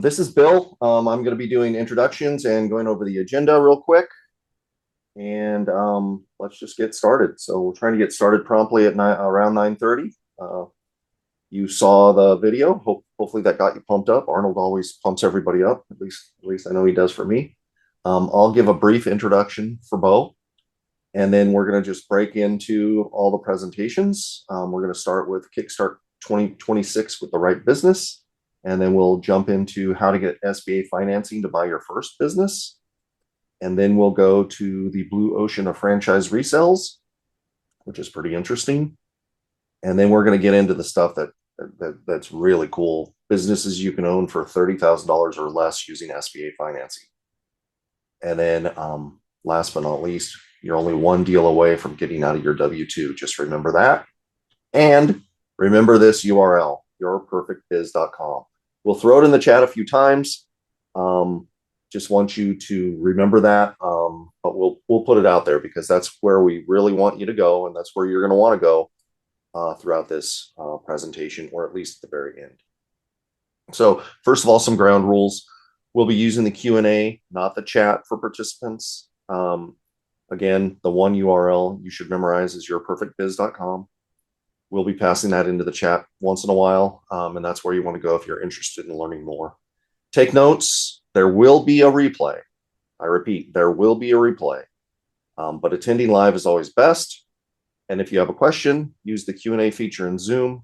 This is Bill. I'm going to be doing introductions and going over the agenda real quick. And let's just get started. So we're trying to get started promptly at around 9:30. You saw the video. Hopefully that got you pumped up. Arnold always pumps everybody up. At least I know he does for me. I'll give a brief introduction for Beau, and then we're going to just break into all the presentations. We're going to start with Kickstart 2026 with the right business. And then we'll jump into how to get SBA financing to buy your first business. And then we'll go to the blue ocean of franchise resales, which is pretty interesting. And then we're going to get into the stuff that's really cool. Businesses you can own for $30,000 or less using SBA financing. And then last but not least, you're only one deal away from getting out of your W-2. Just remember that. And remember this URL, yourperfectbiz.com. We'll throw it in the chat a few times. Just want you to remember that. But we'll put it out there because that's where we really want you to go, and that's where you're going to want to go throughout this presentation, or at least at the very end. So first of all, some ground rules. We'll be using the Q&A, not the chat for participants. Again, the one URL you should memorize is yourperfectbiz.com. We'll be passing that into the chat once in a while, and that's where you want to go if you're interested in learning more. Take notes. There will be a replay. I repeat, there will be a replay, but attending live is always best. And if you have a question, use the Q&A feature in Zoom.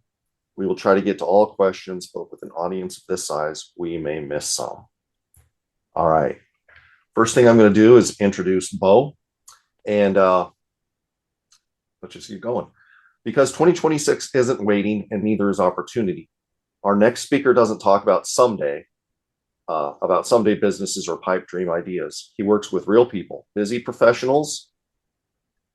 We will try to get to all questions, but with an audience of this size, we may miss some. All right. First thing I'm going to do is introduce Beau, and let's just get going. Because 2026 isn't waiting, and neither is opportunity. Our next speaker doesn't talk about someday businesses or pipe dream ideas. He works with real people, busy professionals,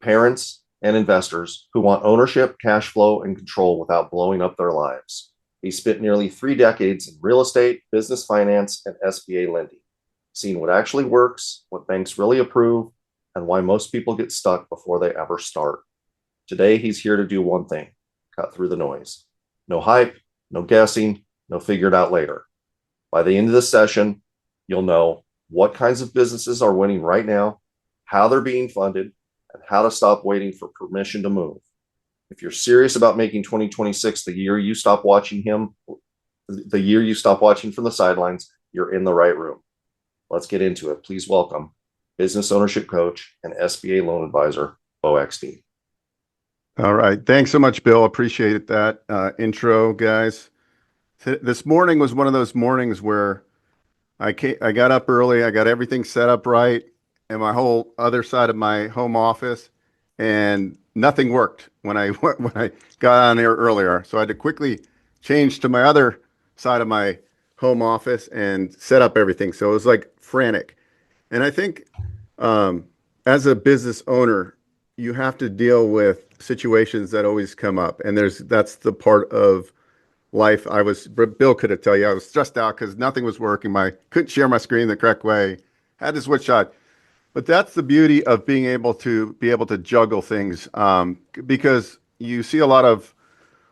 parents, and investors who want ownership, cash flow, and control without blowing up their lives. He spent nearly 3 decades in real estate, business finance, and SBA lending, seeing what actually works, what banks really approve, and why most people get stuck before they ever start. Today, he's here to do one thing: cut through the noise. No hype, no guessing, no figure it out later. By the end of this session, you'll know what kinds of businesses are winning right now, how they're being funded, and how to stop waiting for permission to move. If you're serious about making 2026 the year you stop watching from the sidelines, you're in the right room. Let's get into it. Please welcome business ownership coach and SBA loan advisor, Beau Eckstein. All right. Thanks so much, Bill. Appreciate that intro, guys. This morning was one of those mornings where I got up early, I got everything set up right, and my whole other side of my home office, and nothing worked when I got on there earlier. So I had to quickly change to my other side of my home office and set up everything. So it was like frantic. And I think as a business owner, you have to deal with situations that always come up, and that's the part of life. Bill could have tell you I was stressed out because nothing was working. Couldn't share my screen the correct way. Had to switch shot, but that's the beauty of being able to juggle things, because you see a lot of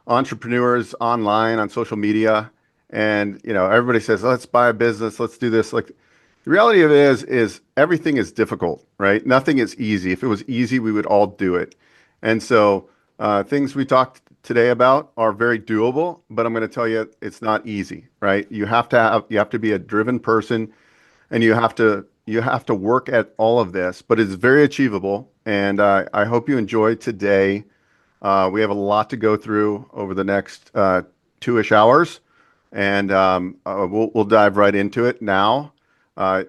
entrepreneurs online on social media, and everybody says, let's buy a business, let's do this. Like, the reality of it is everything is difficult, right? Nothing is easy. If it was easy, we would all do it. And so things we talked today about are very doable, but I'm going to tell you it's not easy, right? You have to be a driven person, and you have to work at all of this, but it's very achievable. And I hope you enjoy today. We have a lot to go through over the next 2-ish hours, and we'll dive right into it now.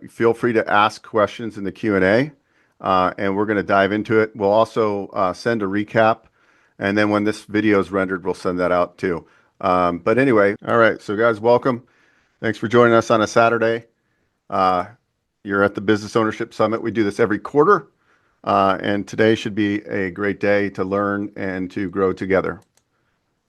Feel free to ask questions in the Q&A, and we're going to dive into it. We'll also send a recap, and then when this video is rendered, we'll send that out too. But anyway, all right. So guys, welcome. Thanks for joining us on a Saturday. You're at the Business Ownership Summit. We do this every quarter, and today should be a great day to learn and to grow together.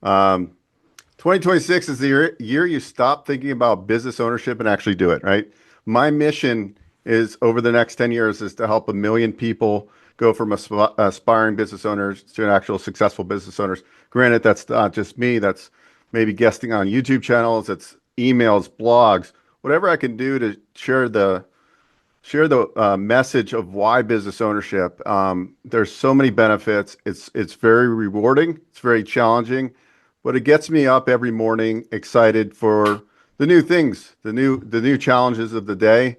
2026 is the year you stop thinking about business ownership and actually do it, right? My mission is, over the next 10 years, is to help 1 million people go from aspiring business owners to an actual successful business owners. Granted, that's not just me. That's maybe guesting on YouTube channels. It's emails, blogs, whatever I can do to share the message of why business ownership. There's so many benefits. It's very rewarding. It's very challenging, but it gets me up every morning excited for the new things, the new challenges of the day.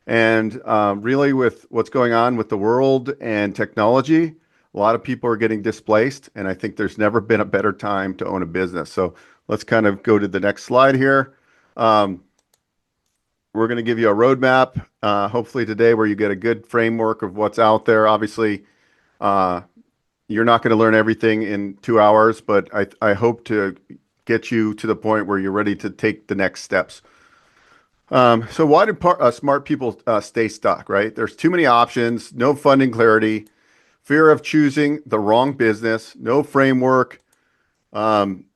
And really, with what's going on with the world and technology, a lot of people are getting displaced, and I think there's never been a better time to own a business. So let's kind of go to the next slide here. Um, we're going to give you a roadmap, hopefully today, where you get a good framework of what's out there. Obviously, uh, you're not going to learn everything in 2 hours, but I hope to get you to the point where you're ready to take the next steps. So why do smart people stay stuck, right? There's too many options, no funding clarity, fear of choosing the wrong business, no framework. Um,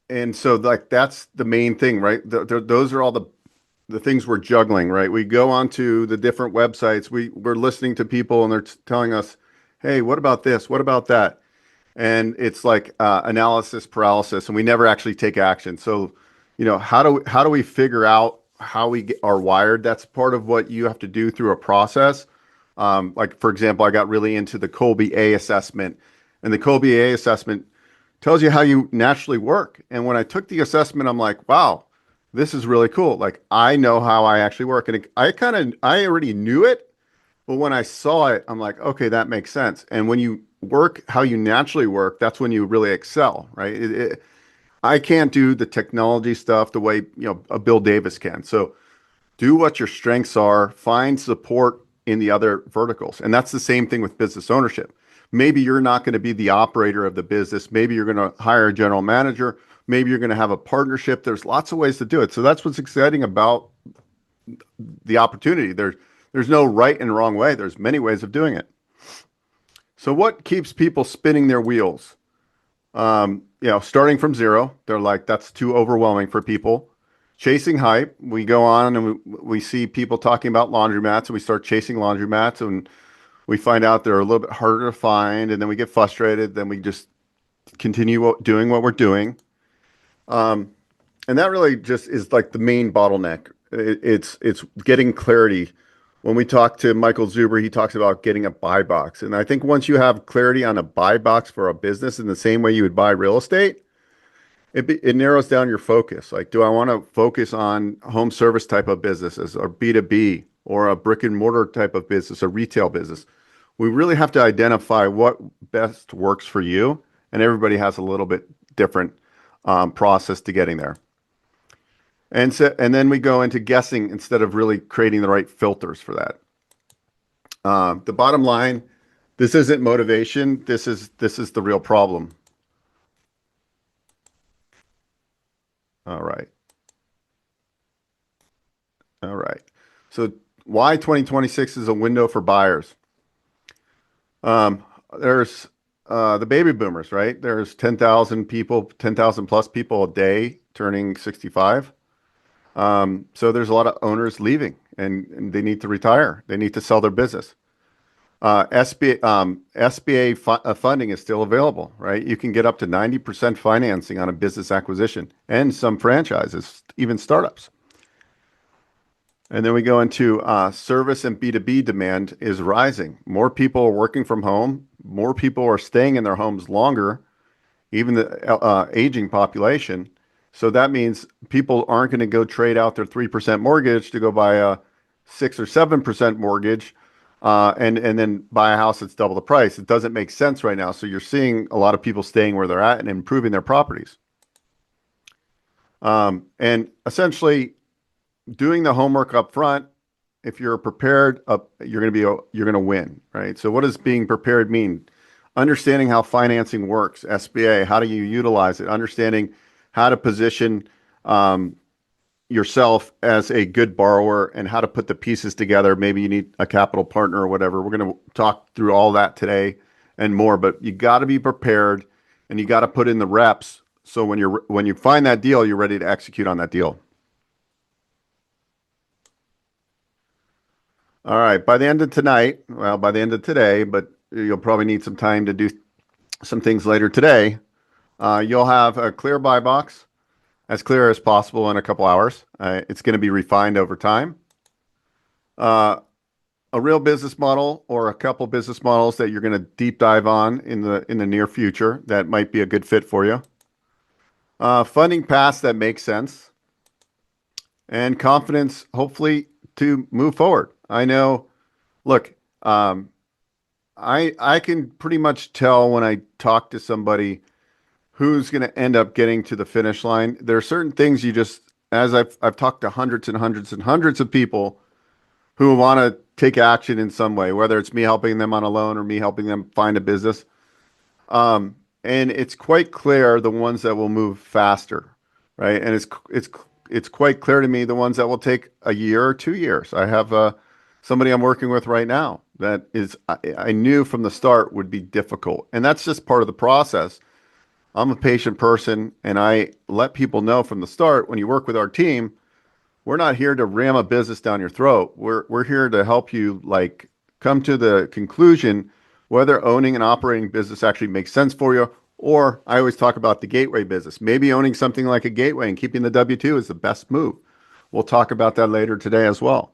and so like that's the main thing, right? Those are all the things we're juggling, right? We go onto the different websites. We're listening to people and they're telling us, hey, what about this? What about that? And it's like analysis paralysis, and we never actually take action. So, how do we figure out how are wired? That's part of what you have to do through a process. Like for example, I got really into the Colby A assessment, and the Colby A assessment tells you how you naturally work. And when I took the assessment, I'm like, wow, this is really cool. Like I know how I actually work, and I already knew it, but when I saw it, I'm like, okay, that makes sense. And when you work how you naturally work, that's when you really excel, right? I can't do the technology stuff the way, a Bill Davis can. So do what your strengths are, find support in the other verticals. And that's the same thing with business ownership. Maybe you're not going to be the operator of the business. Maybe you're going to hire a general manager. Maybe you're going to have a partnership. There's lots of ways to do it. So that's what's exciting about the opportunity. There's no right and wrong way. There's many ways of doing it. So what keeps people spinning their wheels? Starting from zero, they're like, that's too overwhelming for people. Chasing hype, we go on and we see people talking about laundromats, and we start chasing laundromats, and we find out they're a little bit harder to find, and then we get frustrated. Then we just continue doing what we're doing. And that really just is like the main bottleneck. It's getting clarity. When we talk to Michael Zuber, he talks about getting a buy box. And I think once you have clarity on a buy box for a business in the same way you would buy real estate, it narrows down your focus. Like, do I want to focus on home service type of businesses or B2B or a brick and mortar type of business, a retail business? We really have to identify what best works for you. And everybody has a little bit different process to getting there. And then we go into guessing instead of really creating the right filters for that. The bottom line, this isn't motivation. This is the real problem. All right. All right. So why 2026 is a window for buyers? There's the baby boomers, right? There's 10,000 people, 10,000 plus people a day turning 65. So there's a lot of owners leaving, and they need to retire. They need to sell their business. SBA funding is still available, right? You can get up to 90% financing on a business acquisition and some franchises, even startups. And then we go into service and B2B demand is rising. More people are working from home. More people are staying in their homes longer, even the aging population. So that means people aren't going to go trade out their 3% mortgage to go buy a 6 or 7% mortgage and then buy a house that's double the price. It doesn't make sense right now. So you're seeing a lot of people staying where they're at and improving their properties. And essentially doing the homework up front, if you're prepared, you're going to win, right? So what does being prepared mean? Understanding how financing works, SBA, how do you utilize it? Understanding how to position yourself as a good borrower and how to put the pieces together. Maybe you need a capital partner or whatever. We're going to talk through all that today and more, but you got to be prepared and you got to put in the reps. So when you find that deal, you're ready to execute on that deal. All right. By the end of tonight, well, by the end of today, but you'll probably need some time to do some things later today. You'll have a clear buy box. as clear as possible in a couple hours. It's going to be refined over time. A real business model or a couple business models that you're going to deep dive on in the near future that might be a good fit for you. Funding paths that make sense, and confidence, hopefully, to move forward. I know, look, I can pretty much tell when I talk to somebody who's going to end up getting to the finish line. There are certain things you just, as I've talked to hundreds and hundreds and hundreds of people who want to take action in some way, whether it's me helping them on a loan or me helping them find a business. And it's quite clear the ones that will move faster, right? And it's quite clear to me the ones that will take a year or 2 years. I have somebody I'm working with right now that I knew from the start would be difficult, and that's just part of the process. I'm a patient person, and I let people know from the start when you work with our team, we're not here to ram a business down your throat. We're here to help you like come to the conclusion whether owning and operating business actually makes sense for you, or I always talk about the gateway business. Maybe owning something like a gateway and keeping the W-2 is the best move. We'll talk about that later today as well.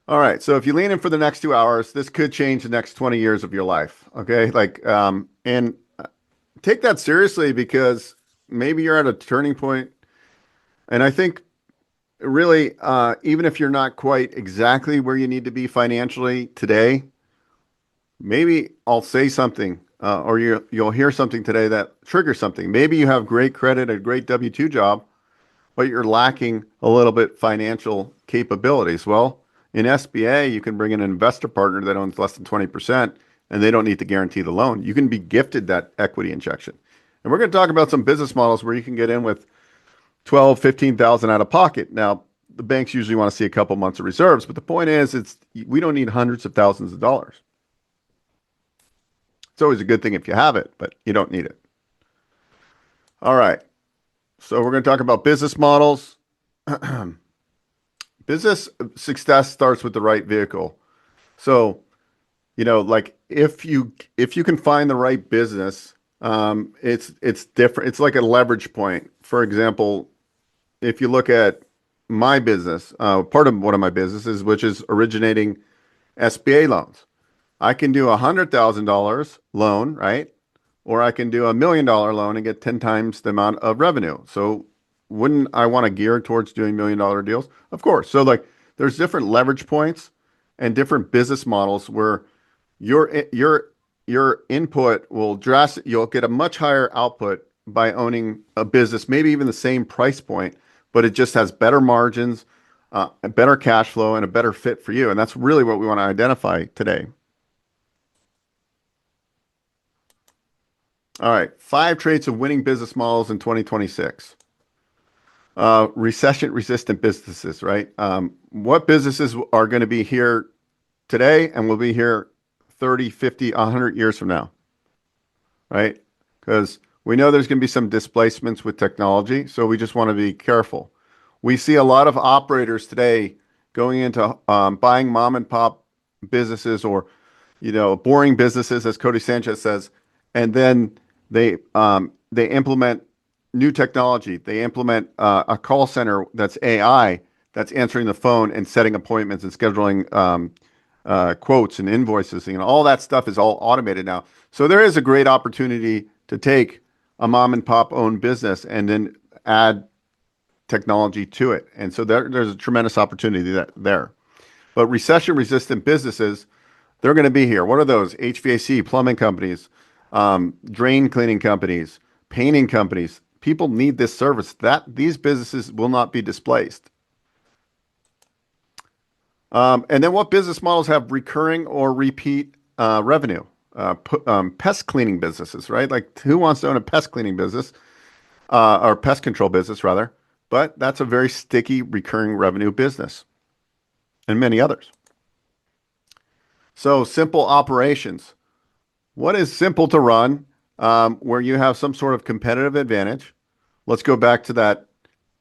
All right, so if you lean in for the next 2 hours, this could change the next 20 years of your life. Okay, and take that seriously because maybe you're at a turning point. And I think really, even if you're not quite exactly where you need to be financially today, maybe I'll say something or you'll hear something today that triggers something. Maybe you have great credit, a great W-2 job, but you're lacking a little bit financial capabilities. Well, in SBA, you can bring in an investor partner that owns less than 20%, and they don't need to guarantee the loan. You can be gifted that equity injection. And we're going to talk about some business models where you can get in with 12, 15,000 out of pocket. Now, the banks usually want to see a couple months of reserves, but the point is, we don't need hundreds of thousands of dollars. It's always a good thing if you have it, but you don't need it. All right. So we're going to talk about business models. Business success starts with the right vehicle. So, like if you can find the right business, it's different. It's like a leverage point. For example, if you look at my business, part of one of my businesses, which is originating SBA loans, I can do $100,000 loan, right? Or I can do $1 million loan and get 10 times the amount of revenue. So wouldn't I want to gear towards doing $1 million deals? Of course. So like there's different leverage points and different business models where your input will you'll get a much higher output by owning a business, maybe even the same price point, but it just has better margins, a better cash flow, and a better fit for you. And that's really what we want to identify today. All right, 5 traits of winning business models in 2026. Recession-resistant businesses, right? What businesses are going to be here today and will be here 30, 50, 100 years from now, right? Because we know there's going to be some displacements with technology, so we just want to be careful. We see a lot of operators today going into buying mom and pop businesses or, boring businesses, as Cody Sanchez says, and then they implement new technology. They implement a call center that's AI, that's answering the phone and setting appointments and scheduling quotes and invoices. All that stuff is all automated now. So there is a great opportunity to take a mom and pop owned business and then add technology to it. And so there's a tremendous opportunity there. But recession resistant businesses, they're going to be here. What are those? HVAC, plumbing companies, drain cleaning companies, painting companies. People need this service. These businesses will not be displaced. And then what business models have recurring or repeat revenue? Pest cleaning businesses, right? Like who wants to own a pest cleaning business or pest control business rather? But that's a very sticky recurring revenue business and many others. So simple operations. What is simple to run where you have some sort of competitive advantage? Let's go back to that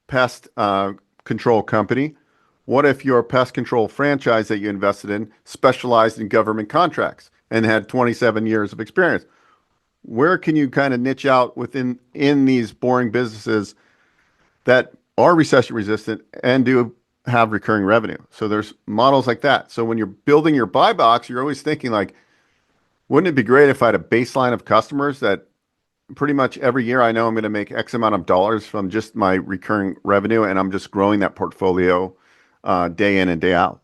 pest control company. What if your pest control franchise that you invested in specialized in government contracts and had 27 years of experience? where can you kind of niche out in these boring businesses that are recession resistant and do have recurring revenue? So there's models like that. So when you're building your buy box, you're always thinking like, wouldn't it be great if I had a baseline of customers that pretty much every year I know I'm going to make X amount of dollars from just my recurring revenue, and I'm just growing that portfolio day in and day out.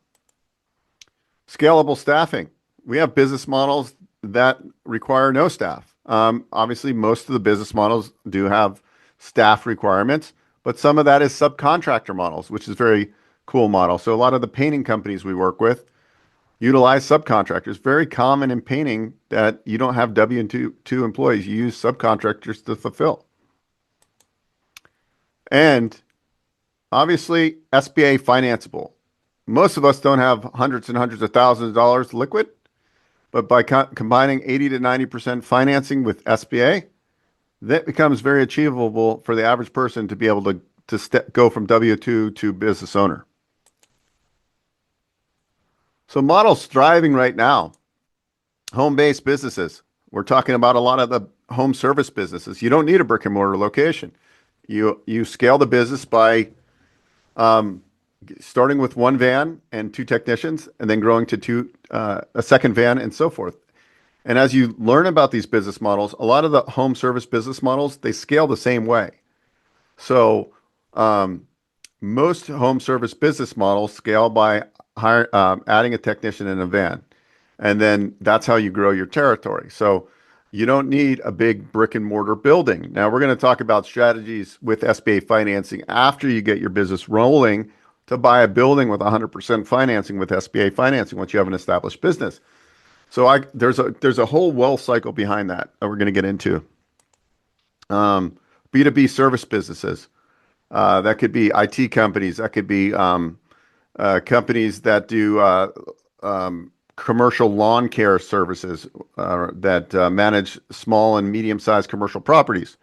Scalable staffing. We have business models that require no staff. Obviously, most of the business models do have staff requirements, but some of that is subcontractor models, which is very cool model. So a lot of the painting companies we work with utilize subcontractors. Very common in painting that you don't have W-2 employees. You use subcontractors to fulfill. And obviously, SBA financeable. Most of us don't have hundreds and hundreds of thousands of dollars liquid, but by combining 80 to 90% financing with SBA, that becomes very achievable for the average person to be able to go from W-2 to business owner. So models thriving right now. Home-based businesses. We're talking about a lot of the home service businesses. You don't need a brick and mortar location. You scale the business by starting with one van and two technicians, and then growing to a second van and so forth. And as you learn about these business models, a lot of the home service business models, they scale the same way. So most home service business models scale by adding a technician in a van. And then that's how you grow your territory. So you don't need a big brick and mortar building. Now we're going to talk about strategies with SBA financing after you get your business rolling to buy a building with 100% financing with SBA financing once you have an established business. So there's a whole wealth cycle behind that we're going to get into. B2B service businesses. That could be IT companies. That could be companies that do commercial lawn care services that manage small and medium-sized commercial properties.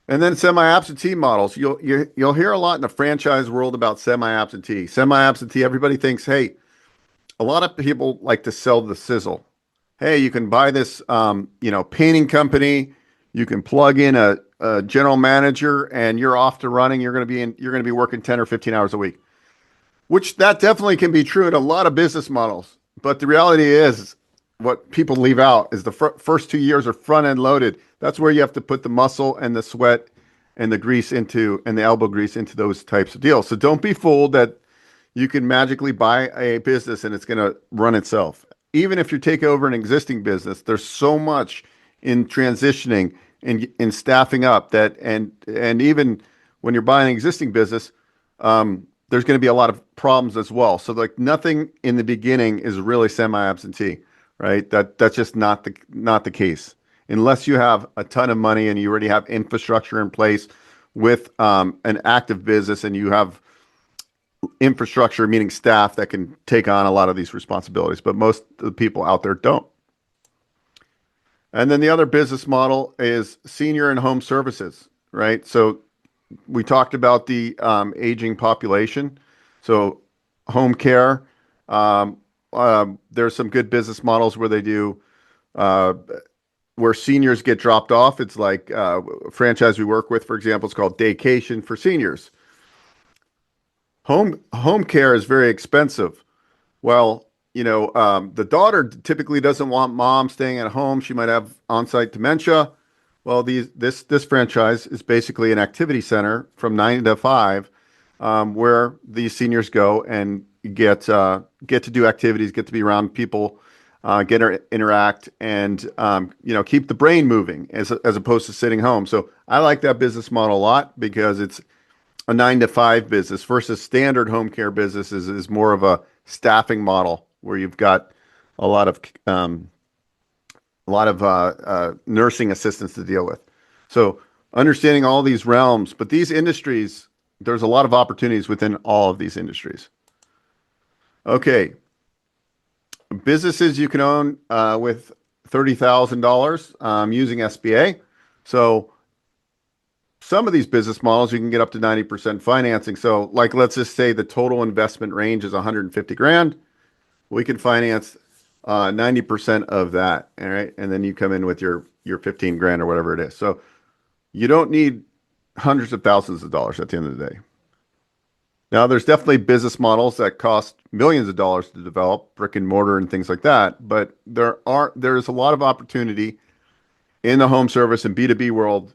And then semi-absentee models. You'll hear a lot in the franchise world about semi-absentee. Semi-absentee, everybody thinks, hey, a lot of people like to sell the sizzle. Hey, you can buy this painting company. You can plug in a general manager and you're off to running. You're going to be working 10 or 15 hours a week. Which that definitely can be true in a lot of business models. But the reality is what people leave out is the first 2 years are front end loaded. That's where you have to put the muscle and the sweat and the grease into, and the elbow grease into those types of deals. So don't be fooled that you can magically buy a business and it's going to run itself. Even if you take over an existing business, there's so much in transitioning and in staffing up that, and even when you're buying an existing business, there's going to be a lot of problems as well. So like nothing in the beginning is really semi-absentee, right? That's just not the case. Unless you have a ton of money and you already have infrastructure in place with an active business and you have infrastructure, meaning staff that can take on a lot of these responsibilities. But most of the people out there don't. And then the other business model is senior and home services, right? So we talked about the aging population. So home care, there's some good business models where they do, where seniors get dropped off. It's like a franchise we work with, for example, it's called Daycation for Seniors. Home care is very expensive. Well, the daughter typically doesn't want mom staying at home. She might have on-site dementia. Well, this franchise is basically an activity center from 9 to 5, where these seniors go and get to do activities, get to be around people, interact, and keep the brain moving as opposed to sitting home. So I like that business model a lot because it's a 9 to 5 business versus standard home care business is more of a staffing model where you've got a lot of nursing assistants to deal with. So understanding all these realms, but these industries, there's a lot of opportunities within all of these industries. Okay. Businesses you can own with $30,000 using SBA. So some of these business models, you can get up to 90% financing. So like, let's just say the total investment range is 150 grand. We can finance 90% of that. All right. And then you come in with your 15 grand or whatever it is. So you don't need hundreds of thousands of dollars at the end of the day. Now, there's definitely business models that cost millions of dollars to develop, brick and mortar and things like that. But there's a lot of opportunity in the home service and B2B world,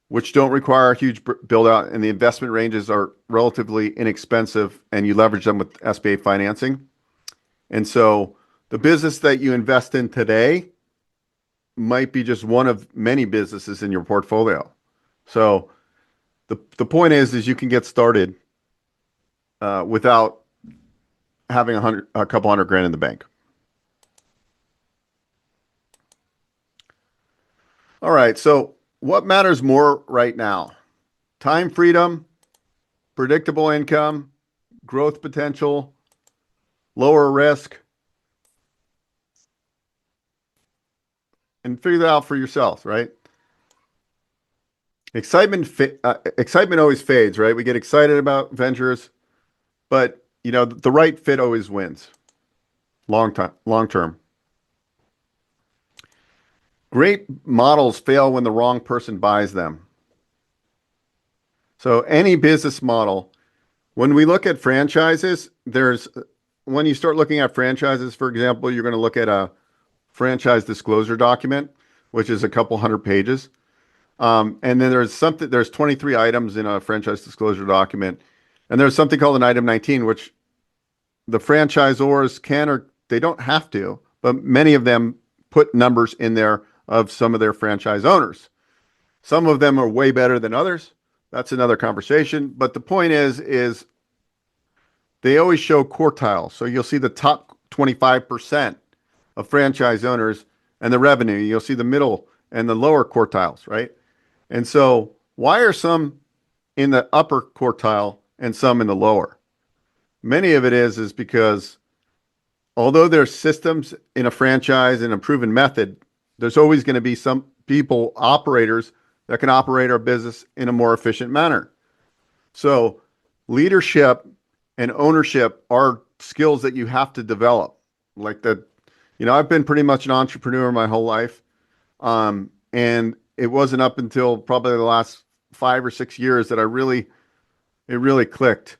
which don't require a huge build out, and the investment ranges are relatively inexpensive, and you leverage them with SBA financing. And so the business that you invest in today might be just one of many businesses in your portfolio. So the point is you can get started without having a couple hundred grand in the bank. All right. So what matters more right now? Time freedom, predictable income, growth potential, lower risk, and figure that out for yourself, right? Excitement always fades, right? We get excited about ventures, but the right fit always wins. Long term. Great models fail when the wrong person buys them. So any business model, when we look at franchises, when you start looking at franchises, for example, you're going to look at a franchise disclosure document, which is a couple hundred pages. And then there's 23 items in a franchise disclosure document. And there's something called an item 19, which the franchisors can, or they don't have to, but many of them put numbers in there of some of their franchise owners. Some of them are way better than others. That's another conversation. But the point is they always show quartile. So you'll see the top 25% of franchise owners and the revenue. You'll see the middle and the lower quartiles, right? And so why are some in the upper quartile and some in the lower? Many of it is because although there's systems in a franchise and a proven method, there's always going to be some people, operators, that can operate our business in a more efficient manner. So leadership and ownership are skills that you have to develop. Like that, I've been pretty much an entrepreneur my whole life. And it wasn't up until probably the last 5 or 6 years that it really clicked.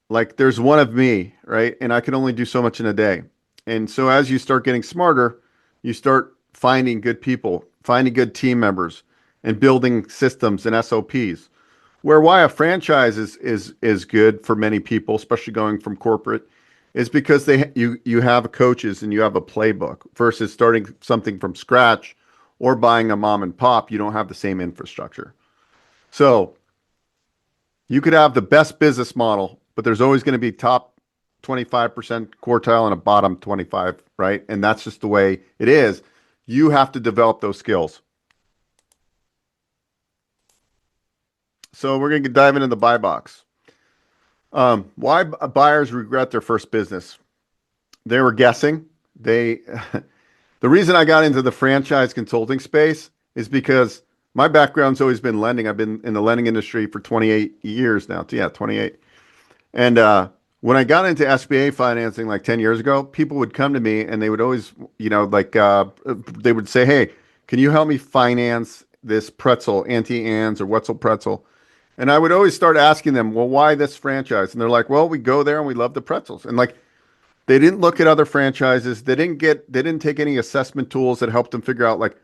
Like there's one of me, right? And I can only do so much in a day. And so as you start getting smarter, you start finding good people, finding good team members, and building systems and SOPs. Why a franchise is good for many people, especially going from corporate, is because you have coaches and you have a playbook versus starting something from scratch or buying a mom and pop. You don't have the same infrastructure. So you could have the best business model, but there's always going to be top 25% quartile and a bottom 25, right? And that's just the way it is. You have to develop those skills. So we're going to dive into the buy box. Why buyers regret their first business? They were guessing. The reason I got into the franchise consulting space is because my background's always been lending. I've been in the lending industry for 28 years now. Yeah, 28. And when I got into SBA financing like 10 years ago, people would come to me and they would always, they would say, hey, can you help me finance this pretzel, Auntie Anne's or Wetzel pretzel? And I would always start asking them, well, why this franchise? And they're like, well, we go there and we love the pretzels. And like, they didn't look at other franchises. They didn't take any assessment tools that helped them figure out like,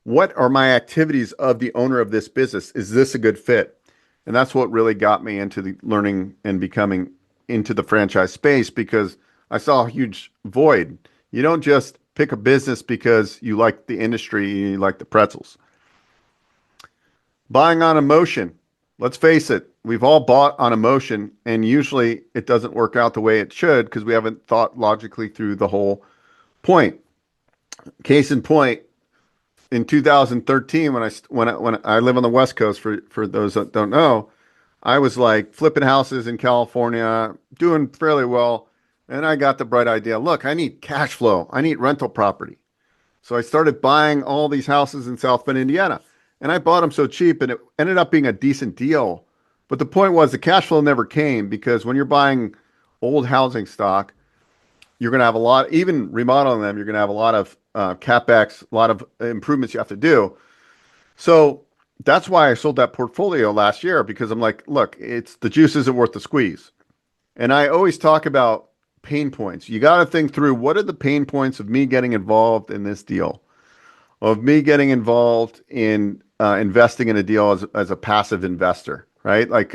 what are my activities of the owner of this business? Is this a good fit? And that's what really got me into the learning and becoming into the franchise space, because I saw a huge void. You don't just pick a business because you like the industry, you like the pretzels. Buying on emotion. Let's face it, we've all bought on emotion, and usually it doesn't work out the way it should because we haven't thought logically through the whole point. Case in point, in 2013, when I live on the West Coast, for those that don't know, I was like flipping houses in California, doing fairly well, and I got the bright idea. Look, I need cash flow. I need rental property. So I started buying all these houses in South Bend, Indiana, and I bought them so cheap, and it ended up being a decent deal. But the point was the cash flow never came, because when you're buying old housing stock, you're going to have a lot, even remodeling them, you're going to have a lot of CapEx, a lot of improvements you have to do. So that's why I sold that portfolio last year, because I'm like, look, it's the juice isn't worth the squeeze. And I always talk about pain points. You got to think through, what are the pain points of me getting involved in this deal, of me getting involved in investing in a deal as a passive investor, right? Like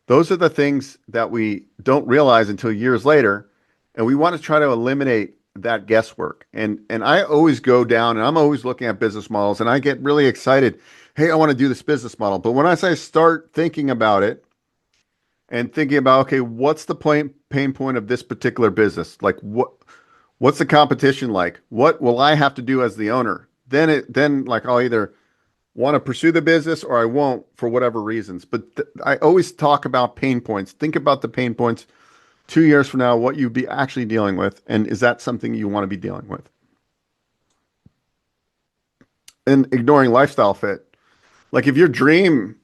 those are the things that we don't realize until years later. And we want to try to eliminate that guesswork. And I always go down and I'm always looking at business models and I get really excited. Hey, I want to do this business model. But when I start thinking about it and thinking about, okay, what's the pain point of this particular business? Like what's the competition like? What will I have to do as the owner? Then like I'll either want to pursue the business or I won't for whatever reasons. But I always talk about pain points. Think about the pain points 2 years from now, what you'd be actually dealing with, and is that something you want to be dealing with? And ignoring lifestyle fit. Like if your dream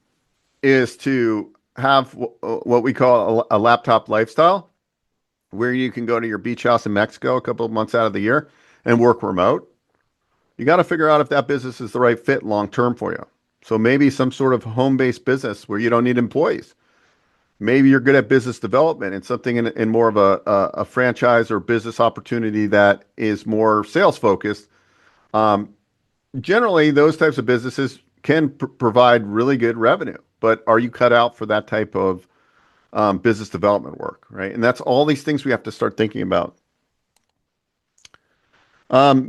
is to have what we call a laptop lifestyle, where you can go to your beach house in Mexico a couple of months out of the year and work remote, you got to figure out if that business is the right fit long term for you. So maybe some sort of home-based business where you don't need employees. Maybe you're good at business development and something in more of a franchise or business opportunity that is more sales focused. Generally, those types of businesses can provide really good revenue, but are you cut out for that type of business development work, right? And that's all these things we have to start thinking about.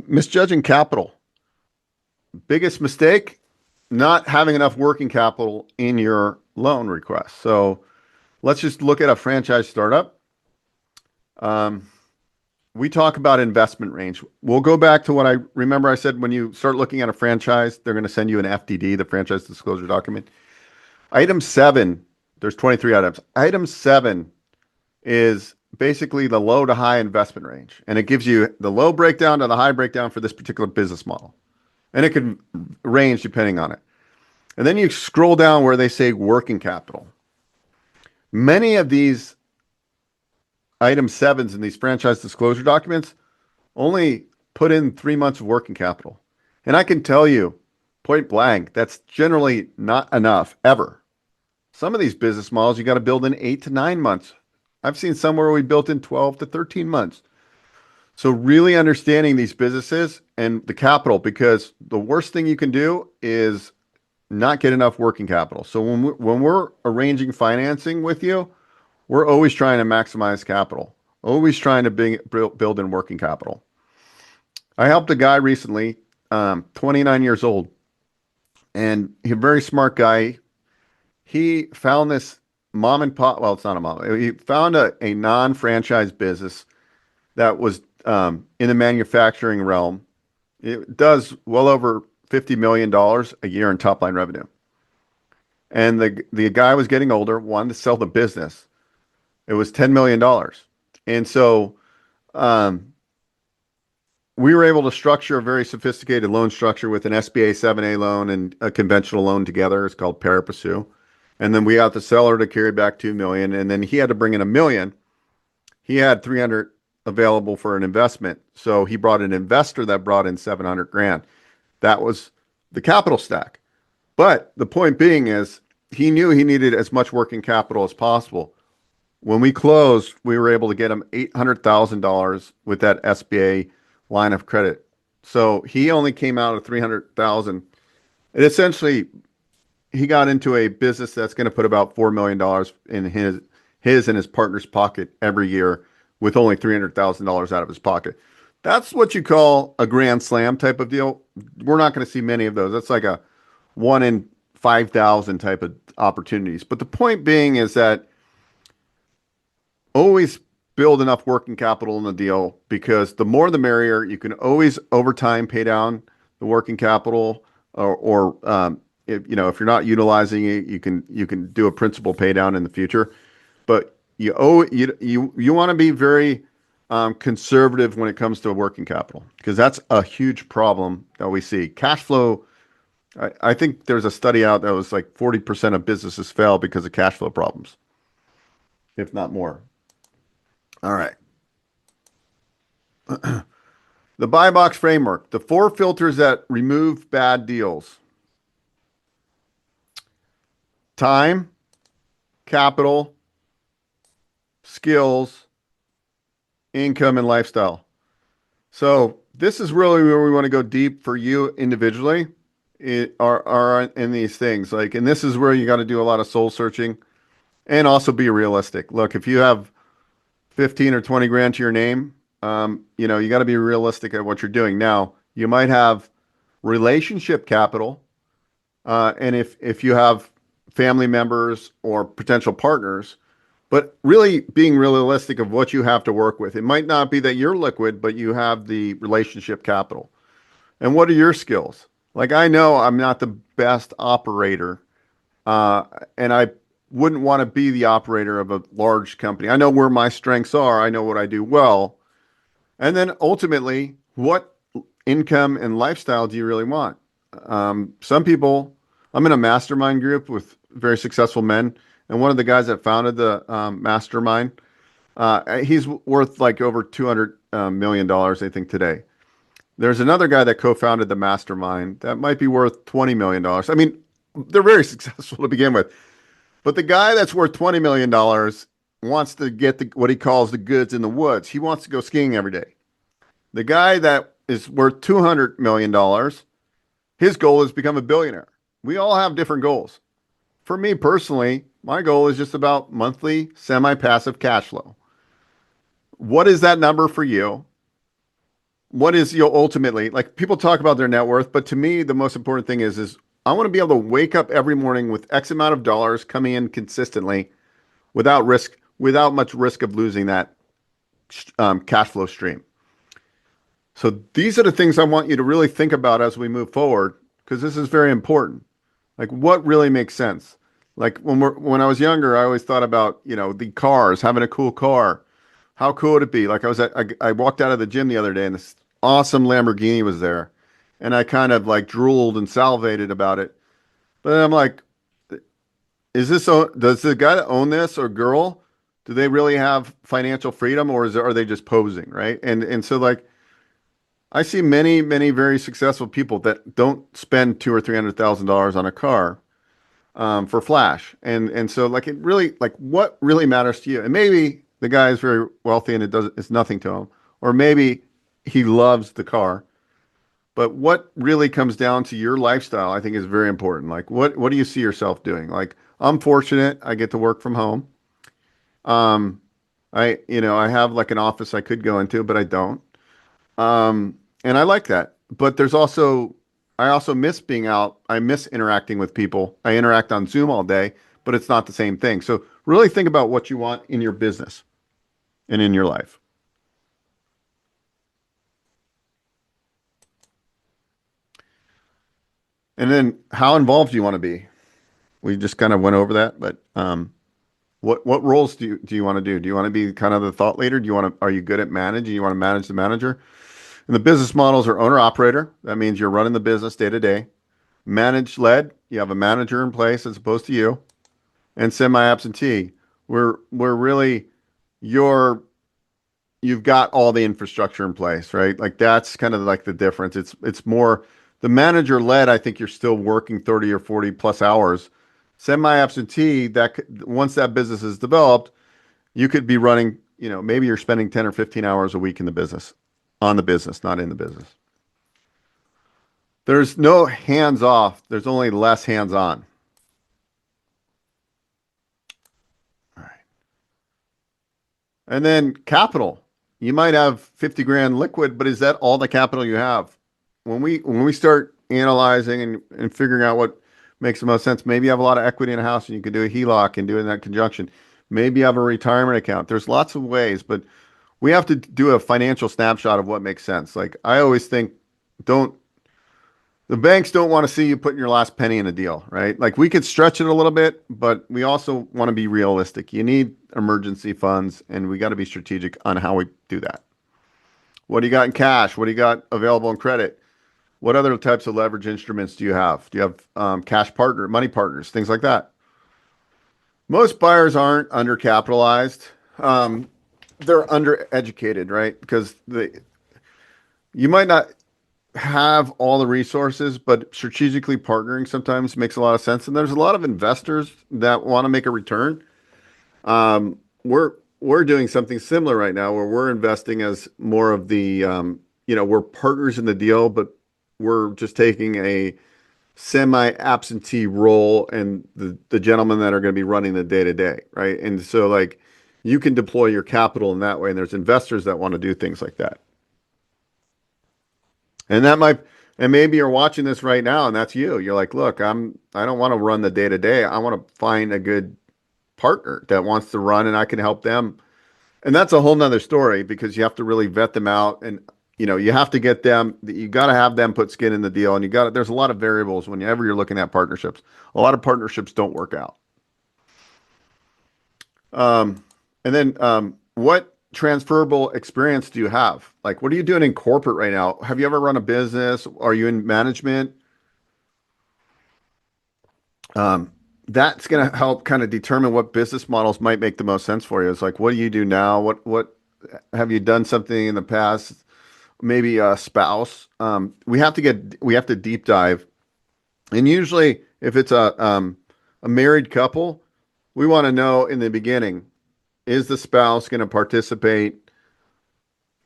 Misjudging capital. Biggest mistake, not having enough working capital in your loan request. So let's just look at a franchise startup. We talk about investment range. We'll go back to what I remember I said, when you start looking at a franchise, they're going to send you an FDD, the franchise disclosure document. Item 7, there's 23 items. Item 7 is basically the low to high investment range. And it gives you the low breakdown to the high breakdown for this particular business model. And it can range depending on it. And then you scroll down where they say working capital. Many of these item 7s in these franchise disclosure documents only put in 3 months of working capital. And I can tell you, point blank, that's generally not enough ever. Some of these business models, you got to build in 8 to 9 months. I've seen somewhere we built in 12 to 13 months. So really understanding these businesses and the capital, because the worst thing you can do is not get enough working capital. So when we're arranging financing with you, we're always trying to maximize capital, always trying to build in working capital. I helped a guy recently, 29 years old, and he's a very smart guy. He found this mom and pop, well, it's not a mom. He found a non-franchise business that was in the manufacturing realm. It does well over $50 million a year in top line revenue. And the guy was getting older, wanted to sell the business. It was $10 million. And so we were able to structure a very sophisticated loan structure with an SBA 7A loan and a conventional loan together. It's called pari passu. And then we got the seller to carry back $2 million. And then he had to bring in $1 million. He had 300 available for an investment. So he brought an investor that brought in 700 grand. That was the capital stack. But the point being is he knew he needed as much working capital as possible. When we closed, we were able to get him $800,000 with that SBA line of credit. So he only came out of 300,000. And essentially, he got into a business that's going to put about $4 million in his and his partner's pocket every year, with only $300,000 out of his pocket. That's what you call a grand slam type of deal. We're not going to see many of those. That's like a 1 in 5,000 type of opportunities. But the point being is that always build enough working capital in the deal, because the more the merrier. You can always over time pay down the working capital, or if you're not utilizing it, you can do a principal pay down in the future. But you want to be very conservative when it comes to working capital, because that's a huge problem that we see. Cash flow. I think there's a study out that was like 40% of businesses fail because of cash flow problems, if not more. All right. The buy box framework, the 4 filters that remove bad deals: time, capital, skills, income, and lifestyle. So this is really where we want to go deep for you individually. Are in these things, like, and this is where you got to do a lot of soul searching and also be realistic. Look, if you have 15 or 20 grand to your name, you got to be realistic at what you're doing. Now, you might have relationship capital, and if you have family members or potential partners, but really being realistic of what you have to work with. It might not be that you're liquid, but you have the relationship capital. And what are your skills? Like, I know I'm not the best operator, uh, and I wouldn't want to be the operator of a large company. I know where my strengths are. I know what I do well. And then ultimately, what income and lifestyle do you really want? Some people, I'm in a mastermind group with very successful men, and one of the guys that founded the mastermind, he's worth like over $200 million, I think, today. There's another guy that co-founded the mastermind that might be worth $20 million. I mean, they're very successful to begin with. But the guy that's worth $20 million wants to get what he calls the goods in the woods. He wants to go skiing every day. The guy that is worth $200 million, his goal is to become a billionaire. We all have different goals. For me personally, my goal is just about monthly semi-passive cash flow. What is that number for you? What is ultimately, like, people talk about their net worth, but to me, the most important thing is I want to be able to wake up every morning with X amount of dollars coming in consistently without much risk of losing that cash flow stream. So these are the things I want you to really think about as we move forward, because this is very important. Like, what really makes sense? Like, when I was younger, I always thought about, the cars, having a cool car. How cool would it be? Like, I walked out of the gym the other day and this awesome Lamborghini was there, and I kind of like drooled and salivated about it. But then I'm like, does the guy that own this, or girl, do they really have financial freedom, or are they just posing, right? And so, like, I see many, many very successful people that don't spend $200,000 or $300,000 on a car for flash, and so, like, it really, like, what really matters to you? And maybe the guy is very wealthy and it's nothing to him, or maybe he loves the car. But what really comes down to your lifestyle, I think, is very important. Like, what do you see yourself doing? Like, I'm fortunate; I get to work from home. Um, I have like an office I could go into, but I don't. And I like that. But I also miss being out. I miss interacting with people. I interact on Zoom all day, but it's not the same thing. So really think about what you want in your business and in your life. And then how involved do you want to be? We just kind of went over that, but what roles do you want to do? Do you want to be kind of the thought leader? Are you good at managing? You want to manage the manager? And the business models are owner operator. That means you're running the business day to day. Managed led, you have a manager in place as opposed to you. And semi-absentee, we're really you're you've got all the infrastructure in place, right? Like, that's kind of like the difference. It's more the manager led. I think you're still working 30 or 40 plus hours. Semi-absentee, once that business is developed, you could be running, maybe you're spending 10 or 15 hours a week in the business, on the business, not in the business. There's no hands off. There's only less hands on. All right. And then capital. You might have 50 grand liquid, but is that all the capital you have? When we start analyzing and figuring out what makes the most sense, maybe you have a lot of equity in a house and you could do a HELOC and do it in that conjunction. Maybe you have a retirement account. There's lots of ways, but we have to do a financial snapshot of what makes sense. Like, I always think, don't the banks don't want to see you putting your last penny in a deal, right? Like, we could stretch it a little bit, but we also want to be realistic. You need emergency funds, and we got to be strategic on how we do that. What do you got in cash? What do you got available in credit? What other types of leverage instruments do you have? Do you have money partners, things like that? Most buyers aren't undercapitalized. They're undereducated, right? Because you might not have all the resources, but strategically partnering sometimes makes a lot of sense. And there's a lot of investors that want to make a return. We're doing something similar right now where we're investing as more of the we're partners in the deal, but we're just taking a semi-absentee role and the gentlemen that are going to be running the day to day, right? And so like you can deploy your capital in that way, and there's investors that want to do things like that. And that might, and maybe you're watching this right now, and that's you. You're like, look, I don't want to run the day to day. I want to find a good partner that wants to run, and I can help them. And that's a whole nother story because you have to really vet them out, and you have to get them. You got to have them put skin in the deal, and you got to. There's a lot of variables whenever you're looking at partnerships. A lot of partnerships don't work out. And then what transferable experience do you have? Like, what are you doing in corporate right now? Have you ever run a business? Are you in management? That's going to help kind of determine what business models might make the most sense for you. It's like, what do you do now? What have you done something in the past? Maybe a spouse. We have to deep dive. And usually if it's a married couple, we want to know in the beginning, is the spouse going to participate?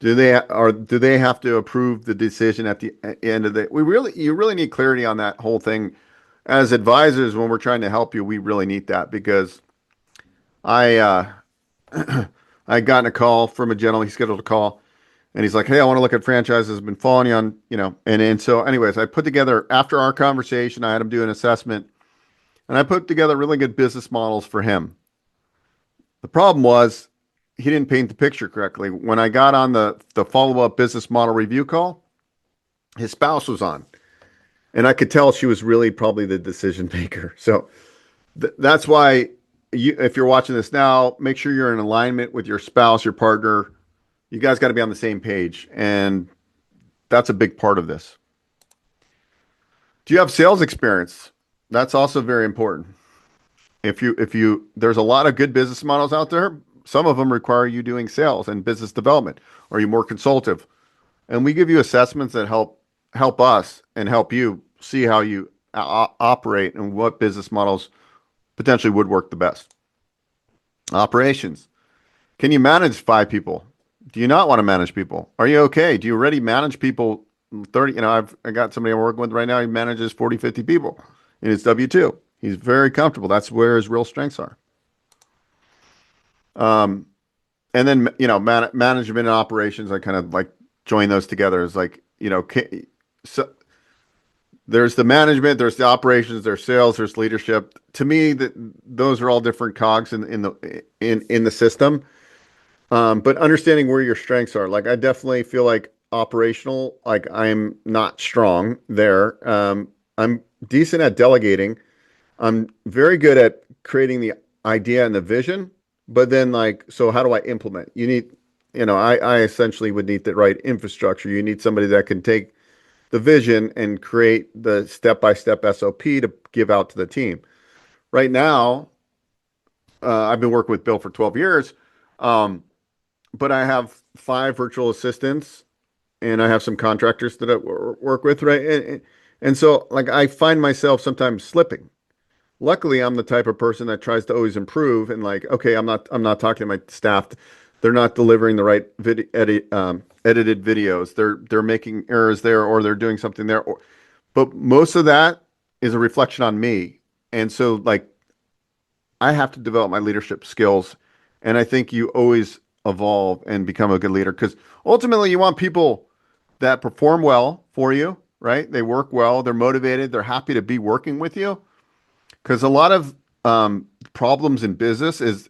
Do they have to approve the decision at the end of the you really need clarity on that whole thing. As advisors, when we're trying to help you, we really need that because I I got a call from a gentleman. He scheduled a call, and he's like, "Hey, I want to look at franchises. I've been following you on, and so, anyways, I put together after our conversation. I had him do an assessment, and I put together really good business models for him. The problem was he didn't paint the picture correctly. When I got on the follow-up business model review call, his spouse was on, and I could tell she was really probably the decision maker. So that's why if you're watching this now, make sure you're in alignment with your spouse, your partner. You guys got to be on the same page, and that's a big part of this. Do you have sales experience? That's also very important. There's a lot of good business models out there. Some of them require you doing sales and business development, or you're more consultative. And we give you assessments that help us and help you see how you operate and what business models potentially would work the best. Operations. Can you manage 5 people? Do you not want to manage people? Are you okay? Do you already manage people 30? I got somebody I'm working with right now. He manages 40, 50 people in his W-2. He's very comfortable. That's where his real strengths are. And then, management and operations, I kind of like join those together. It's like, so there's the management, there's the operations, there's sales, there's leadership. To me, those are all different cogs in the system. But understanding where your strengths are, like I definitely feel like operational, like I'm not strong there. I'm decent at delegating. I'm very good at creating the idea and the vision, but then so how do I implement? You need, I essentially would need the right infrastructure. You need somebody that can take the vision and create the step-by-step SOP to give out to the team. Right now, I've been working with Bill for 12 years, but I have 5 virtual assistants and I have some contractors that I work with, right? And so I find myself sometimes slipping. Luckily, I'm the type of person that tries to always improve and okay, I'm not talking to my staff. They're not delivering the right edited videos. They're making errors there, or they're doing something there. But most of that is a reflection on me. And so I have to develop my leadership skills. And I think you always evolve and become a good leader because ultimately you want people that perform well for you, right? They work well, they're motivated, they're happy to be working with you. Because a lot of problems in business is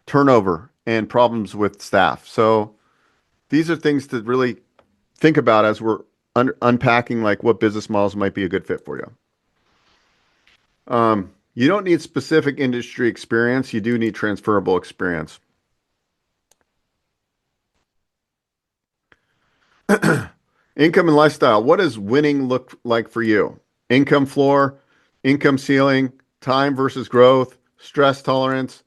turnover and problems with staff. So these are things to really think about as we're unpacking what business models might be a good fit for you. You don't need specific industry experience. You do need transferable experience. Income and lifestyle. What does winning look like for you? Income floor, income ceiling, time versus growth, stress tolerance,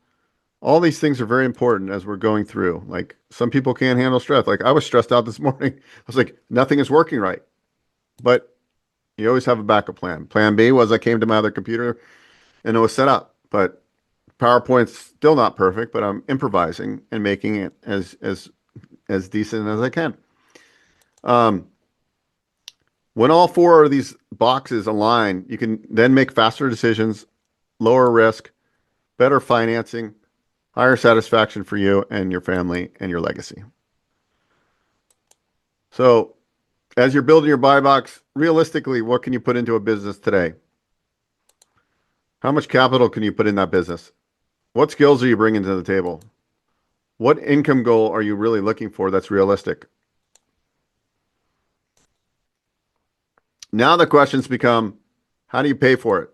All these things are very important as we're going through. Like some people can't handle stress. Like I was stressed out this morning. I was like, nothing is working right. But you always have a backup plan. Plan B was I came to my other computer and it was set up. But PowerPoint's still not perfect, but I'm improvising and making it as decent as I can. When all four of these boxes align, you can then make faster decisions, lower risk, better financing, higher satisfaction for you and your family and your legacy. So, as you're building your buy box, realistically, what can you put into a business today? How much capital can you put in that business? What skills are you bringing to the table? What income goal are you really looking for that's realistic? Now the questions become, how do you pay for it?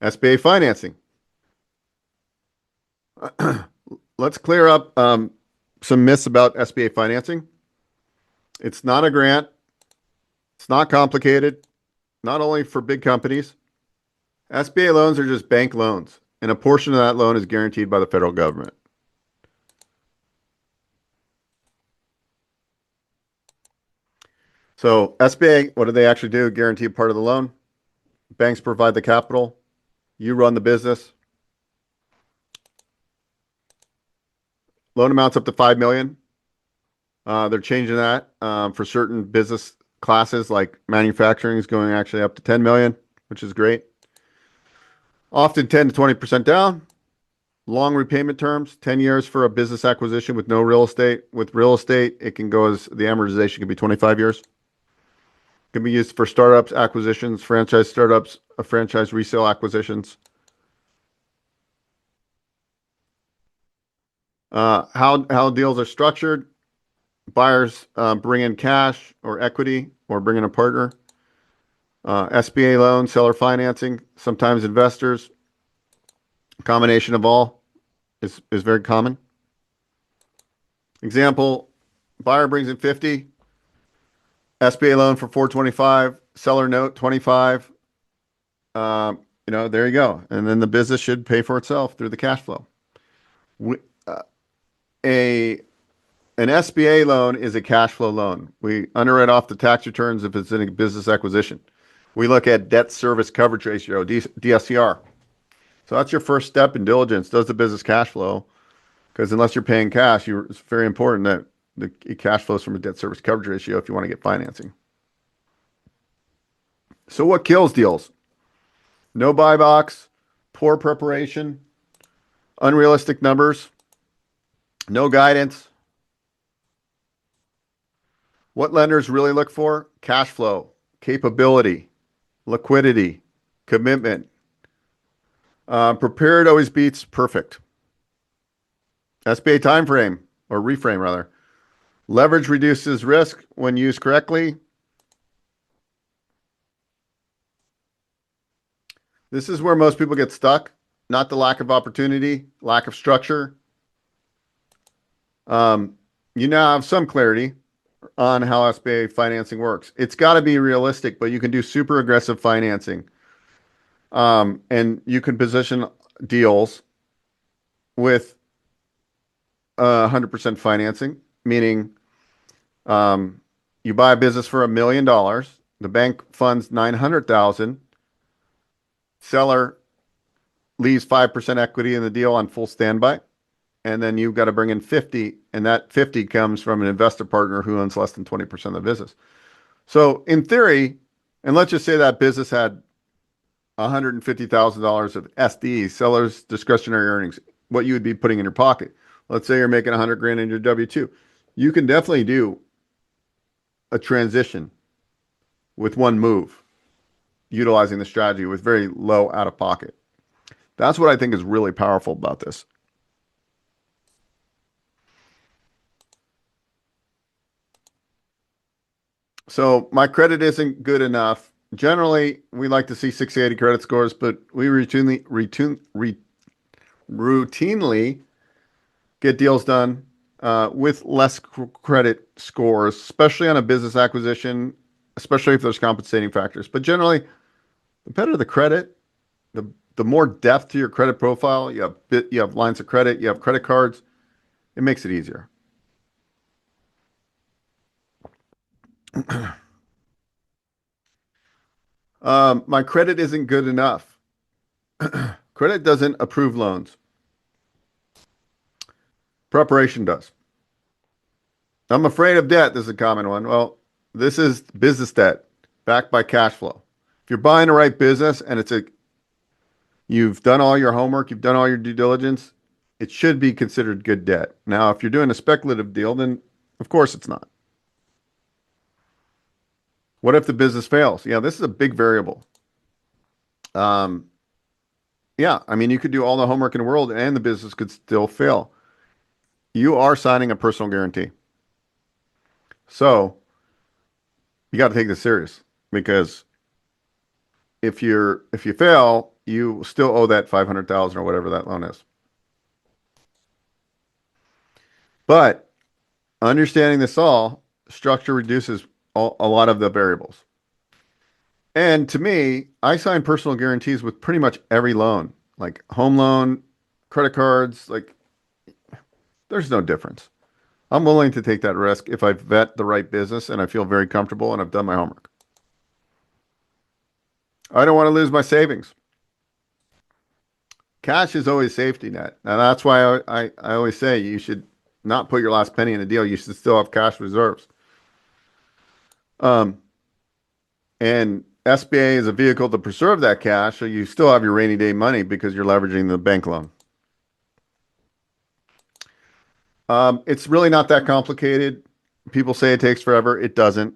SBA financing. Let's clear up some myths about SBA financing. It's not a grant. It's not complicated, not only for big companies. SBA loans are just bank loans, and a portion of that loan is guaranteed by the federal government. So SBA, what do they actually do? Guarantee a part of the loan. Banks provide the capital. You run the business. Loan amounts up to $5 million. They're changing that for certain business classes, like manufacturing is going actually up to 10 million, which is great. Often 10 to 20% down. Long repayment terms, 10 years for a business acquisition with no real estate. With real estate, it can go as the amortization can be 25 years. Can be used for startups, acquisitions, franchise startups, franchise resale acquisitions. How deals are structured. Buyers bring in cash or equity or bring in a partner. SBA loan, seller financing, sometimes investors. A combination of all is very common. Example, buyer brings in 50, SBA loan for 425, seller note 25. There you go. And then the business should pay for itself through the cash flow. An SBA loan is a cash flow loan. We underwrite off the tax returns if it's in a business acquisition. We look at debt service coverage ratio, DSCR. So that's your first step in diligence. Does the business cash flow? Because unless you're paying cash, it's very important that the cash flows from a debt service coverage ratio if you want to get financing. So what kills deals? No buy box, poor preparation, unrealistic numbers, no guidance. What lenders really look for? Cash flow, capability, liquidity, commitment. Prepared always beats perfect. SBA timeframe, or reframe rather. Leverage reduces risk when used correctly. This is where most people get stuck, not the lack of opportunity, lack of structure. You now have some clarity on how SBA financing works. It's got to be realistic, but you can do super aggressive financing. And you can position deals with 100% financing, meaning you buy a business for $1 million, the bank funds 900,000, seller leaves 5% equity in the deal on full standby, and then you've got to bring in 50, and that 50 comes from an investor partner who owns less than 20% of the business. So in theory, and let's just say that business had $150,000 of SD, seller's discretionary earnings, what you would be putting in your pocket. Let's say you're making 100 grand in your W-2. You can definitely do a transition with one move, utilizing the strategy with very low out of pocket. That's what I think is really powerful about this. So my credit isn't good enough. Generally, we like to see 680 credit scores, but we routinely get deals done with less credit scores, especially on a business acquisition, especially if there's compensating factors. But generally, the better the credit, the the more depth to your credit profile, you have lines of credit, you have credit cards, it makes it easier. My credit isn't good enough. Credit doesn't approve loans. Preparation does. I'm afraid of debt. This is a common one. Well, this is business debt backed by cash flow. If you're buying the right business and you've done all your homework, you've done all your due diligence, it should be considered good debt. Now, if you're doing a speculative deal, then of course it's not. What if the business fails? Yeah, this is a big variable. Yeah, I mean, you could do all the homework in the world and the business could still fail. You are signing a personal guarantee. So you got to take this serious because if you fail, you still owe that 500,000 or whatever that loan is. But understanding this all, structure reduces a lot of the variables. And to me, I sign personal guarantees with pretty much every loan, like home loan, credit cards, like there's no difference. I'm willing to take that risk if I vet the right business and I feel very comfortable and I've done my homework. I don't want to lose my savings. Cash is always safety net. And that's why I always say you should not put your last penny in a deal. You should still have cash reserves. And SBA is a vehicle to preserve that cash, so you still have your rainy day money because you're leveraging the bank loan. It's really not that complicated. People say it takes forever. It doesn't.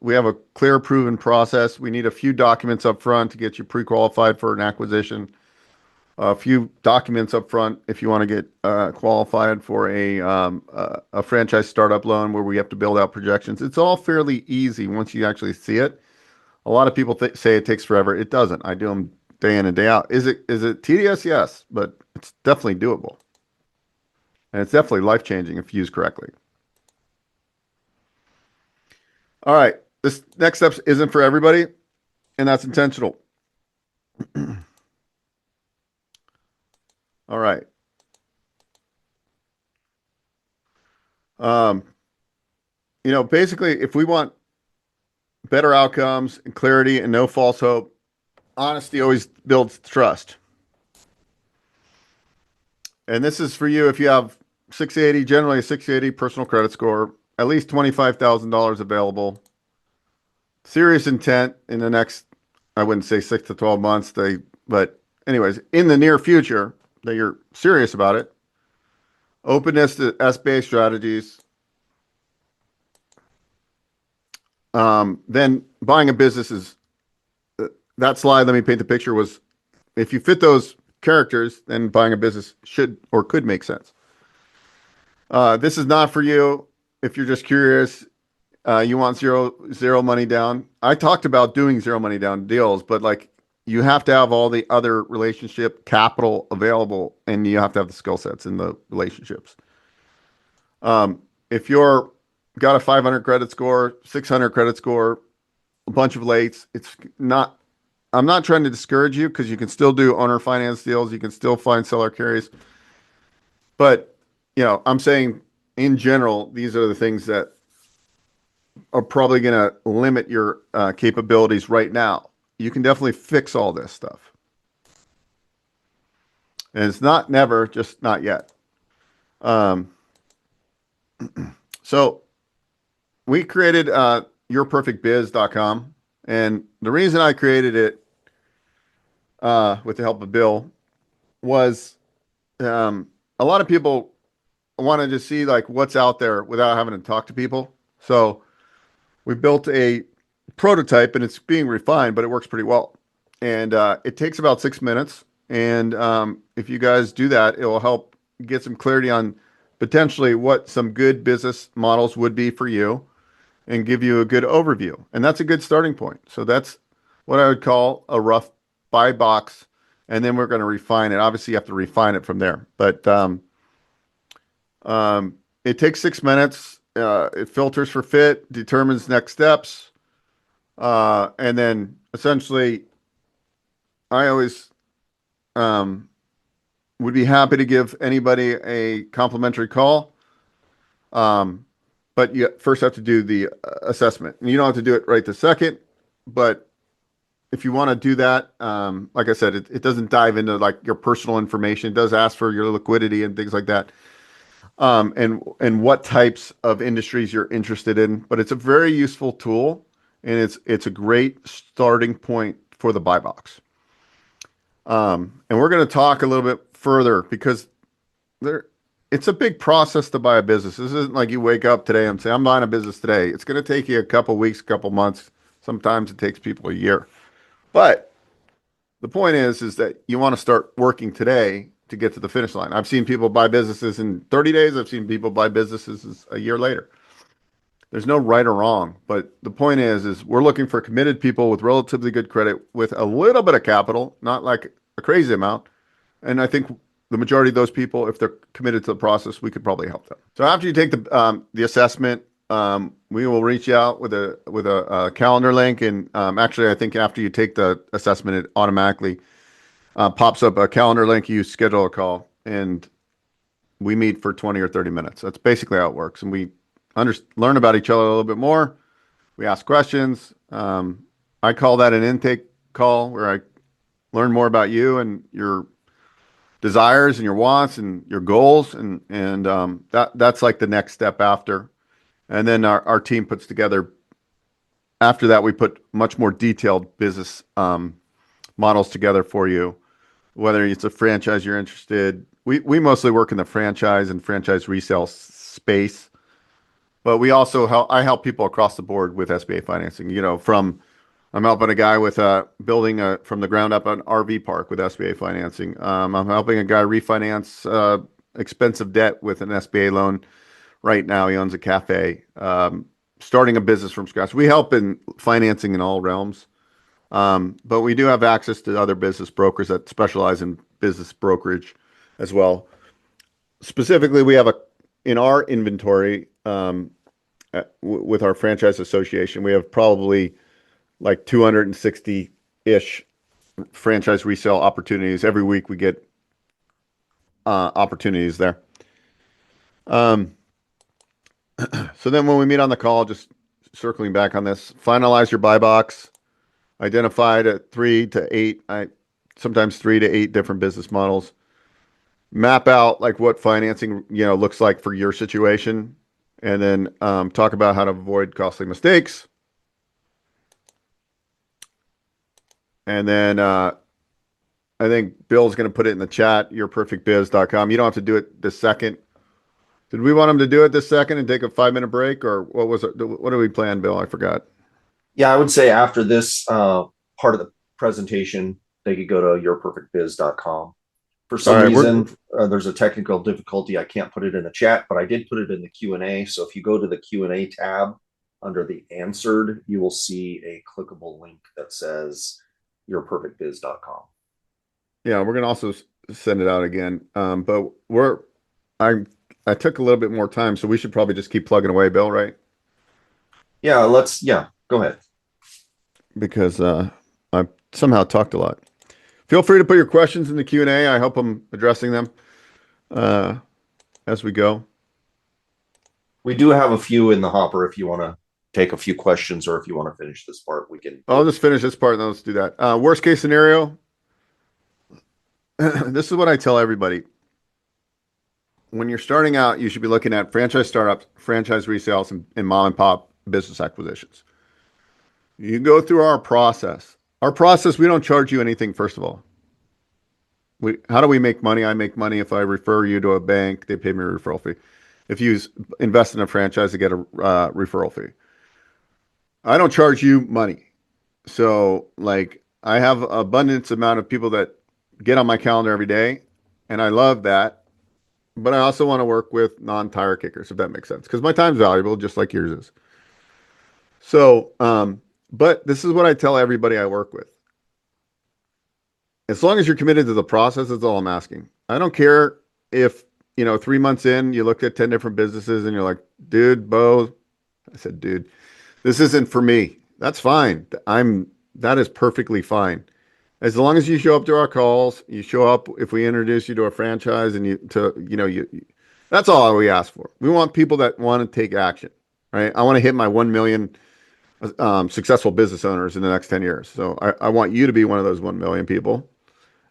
We have a clear, proven process. We need a few documents up front to get you pre-qualified for an acquisition. A few documents up front if you want to get qualified for a franchise startup loan where we have to build out projections. It's all fairly easy once you actually see it. A lot of people say it takes forever. It doesn't. I do them day in and day out. Is it tedious? Yes, but it's definitely doable. And it's definitely life-changing if used correctly. All right. This next step isn't for everybody, and that's intentional. All right. Basically, if we want better outcomes and clarity and no false hope, honesty always builds trust. And this is for you if you have 680, generally a 680 personal credit score, at least $25,000 available, serious intent in the next, I wouldn't say 6 to 12 months, but anyways, in the near future, that you're serious about it, openness to SBA strategies, then buying a business is, that slide, let me paint the picture, was if you fit those characters, then buying a business should or could make sense. This is not for you if you're just curious. You want zero money down. I talked about doing zero money down deals, but like you have to have all the other relationship capital available and you have to have the skill sets in the relationships. If you're got a 500 credit score, 600 credit score, a bunch of lates, I'm not trying to discourage you because you can still do owner finance deals. You can still find seller carries. But, I'm saying in general, these are the things that are probably going to limit your capabilities right now. You can definitely fix all this stuff. And it's not never, just not yet. So we created yourperfectbiz.com. And the reason I created it with the help of Bill was a lot of people wanted to see like what's out there without having to talk to people. So we built a prototype and it's being refined, but it works pretty well. And it takes about 6 minutes. And if you guys do that, it will help get some clarity on potentially what some good business models would be for you and give you a good overview. And that's a good starting point. So that's what I would call a rough buy box. And then we're going to refine it. Obviously, you have to refine it from there. But it takes 6 minutes. It filters for fit, determines next steps. And then essentially, I always would be happy to give anybody a complimentary call. But you first have to do the assessment. And you don't have to do it right this second, but if you want to do that, like I said, it doesn't dive into like your personal information. It does ask for your liquidity and things like that. And what types of industries you're interested in. But it's a very useful tool, and it's a great starting point for the buy box. And we're going to talk a little bit further because it's a big process to buy a business. This isn't like you wake up today and say, I'm buying a business today. It's going to take you a couple weeks, a couple months. Sometimes it takes people a year. But the point is that you want to start working today to get to the finish line. I've seen people buy businesses in 30 days. I've seen people buy businesses a year later. There's no right or wrong, but the point is we're looking for committed people with relatively good credit with a little bit of capital, not like a crazy amount. And I think the majority of those people, if they're committed to the process, we could probably help them. So after you take the assessment, we will reach out with a calendar link. And actually, I think after you take the assessment, it automatically pops up a calendar link. You schedule a call, and we meet for 20 or 30 minutes. That's basically how it works. And we learn about each other a little bit more. We ask questions. I call that an intake call where I learn more about you and your desires and your wants and your goals. And that's like the next step after. And then our team puts together, after that, we put much more detailed business models together for you, whether it's a franchise you're interested. We mostly work in the franchise and franchise resale space. But we also I help people across the board with SBA financing. I'm helping a guy with building from the ground up an RV park with SBA financing. I'm helping a guy refinance expensive debt with an SBA loan. Right now, he owns a cafe, starting a business from scratch. We help in financing in all realms, but we do have access to other business brokers that specialize in business brokerage as well. Specifically, we have in our inventory. With our franchise association, we have probably like 260-ish franchise resale opportunities. Every week we get opportunities there. So then when we meet on the call, just circling back on this, finalize your buy box, identify 3 to 8, sometimes 3 to 8 different business models, map out like what financing looks like for your situation. And then talk about how to avoid costly mistakes. And then I think Bill's going to put it in the chat, yourperfectbiz.com. You don't have to do it this second. Did we want him to do it this second and take a 5-minute break? Or what was it? What did we plan, Bill? I forgot. Yeah, I would say after this part of the presentation, they could go to yourperfectbiz.com. For some reason, there's a technical difficulty. I can't put it in the chat, but I did put it in the Q&A. So if you go to the Q&A tab under the answered, you will see a clickable link that says yourperfectbiz.com. Yeah, we're going to also send it out again. But I took a little bit more time, so we should probably just keep plugging away, Bill, right? Yeah, go ahead. Because I somehow talked a lot. Feel free to put your questions in the Q&A. I hope I'm addressing them as we go. We do have a few in the hopper if you want to take a few questions, or if you want to finish this part, we can. I'll just finish this part and then let's do that. Worst case scenario. This is what I tell everybody. When you're starting out, you should be looking at franchise startups, franchise resales, and mom and pop business acquisitions. You go through our process. Our process, we don't charge you anything, first of all. How do we make money? I make money if I refer you to a bank, they pay me a referral fee. If you invest in a franchise, they get a referral fee. I don't charge you money. So like I have an abundance amount of people that get on my calendar every day, and I love that. But I also want to work with non-tire kickers, if that makes sense, because my time's valuable, just like yours is. So, but this is what I tell everybody I work with. As long as you're committed to the process, that's all I'm asking. I don't care if, 3 months in, you look at 10 different businesses and you're like, dude, Beau, I said, dude, this isn't for me. That's fine. That is perfectly fine. As long as you show up to our calls, you show up if we introduce you to a franchise and that's all we ask for. We want people that want to take action, right? I want to hit my 1 million successful business owners in the next 10 years. So I want you to be one of those 1 million people.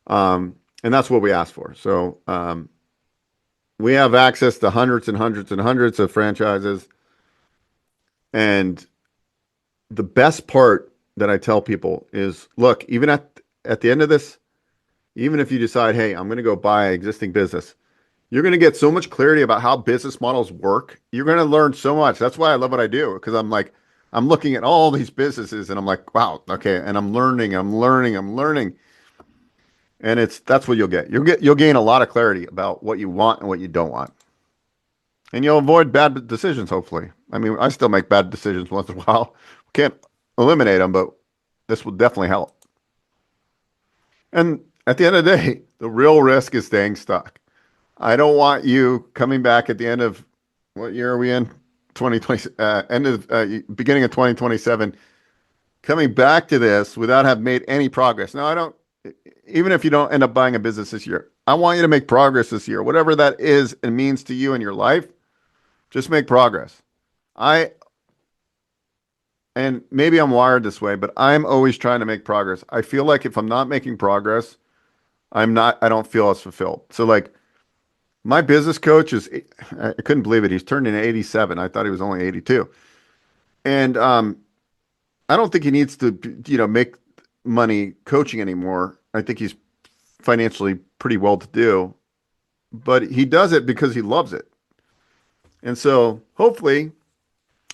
And that's what we ask for. So we have access to hundreds and hundreds and hundreds of franchises. And the best part that I tell people is, look, even at the end of this, even if you decide, hey, I'm going to go buy an existing business, you're going to get so much clarity about how business models work. You're going to learn so much. That's why I love what I do, because I'm looking at all these businesses and I'm like, wow, okay. And I'm learning. And that's what you'll get. You'll gain a lot of clarity about what you want and what you don't want. And you'll avoid bad decisions, hopefully. I mean, I still make bad decisions once in a while. Can't eliminate them, but this will definitely help. And at the end of the day, the real risk is staying stuck. I don't want you coming back at the end of, what year are we in? 2020, beginning of 2027, coming back to this without having made any progress. Now, I don't, even if you don't end up buying a business this year, I want you to make progress this year, whatever that is and means to you in your life. Just make progress. And maybe I'm wired this way, but I'm always trying to make progress. I feel like if I'm not making progress, I don't feel as fulfilled. So like my business coach I couldn't believe it. He's turned into 87. I thought he was only 82. And I don't think he needs to, make money coaching anymore. I think he's financially pretty well to do, but he does it because he loves it. And so hopefully,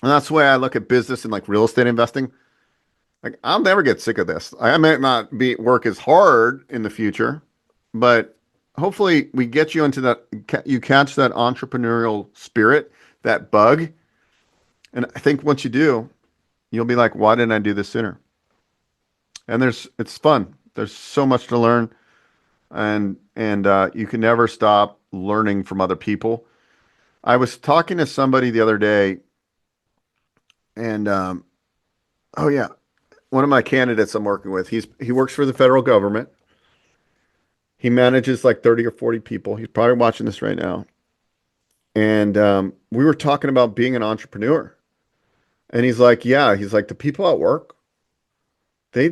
and that's the way I look at business and like real estate investing. Like I'll never get sick of this. I might not work as hard in the future, but hopefully we get you into that. You catch that entrepreneurial spirit, that bug. And I think once you do, you'll be like, why didn't I do this sooner? And it's fun. There's so much to learn, and you can never stop learning from other people. I was talking to somebody the other day, and oh yeah, one of my candidates I'm working with. He works for the federal government. He manages like 30 or 40 people. He's probably watching this right now. And we were talking about being an entrepreneur. And he's like, yeah, he's like, the people at work, they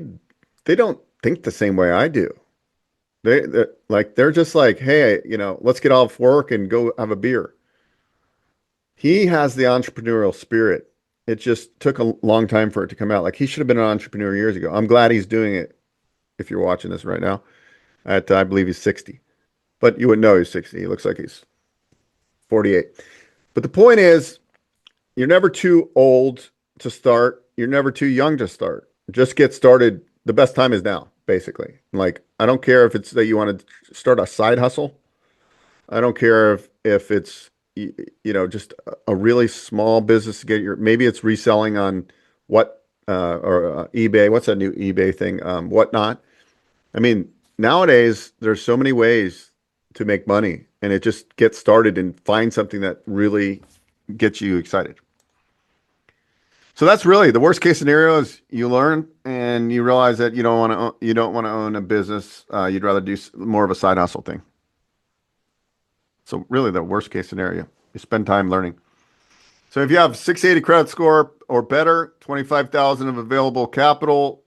don't think the same way I do. They're just like, hey, let's get off work and go have a beer. He has the entrepreneurial spirit. It just took a long time for it to come out. Like he should have been an entrepreneur years ago. I'm glad he's doing it. If you're watching this right now, I believe he's 60, but you wouldn't know he's 60. He looks like he's 48. But the point is, you're never too old to start. You're never too young to start. Just get started. The best time is now, basically. Like, I don't care if it's that you want to start a side hustle. I don't care if it's, just a really small business to get maybe it's reselling on eBay. What's that new eBay thing? Whatnot. I mean, nowadays there's so many ways to make money, and it just gets started and find something that really gets you excited. So that's really the worst case scenario is you learn and you realize that you don't want to own a business. You'd rather do more of a side hustle thing. So really the worst case scenario, you spend time learning. So if you have 680 credit score or better, 25,000 of available capital,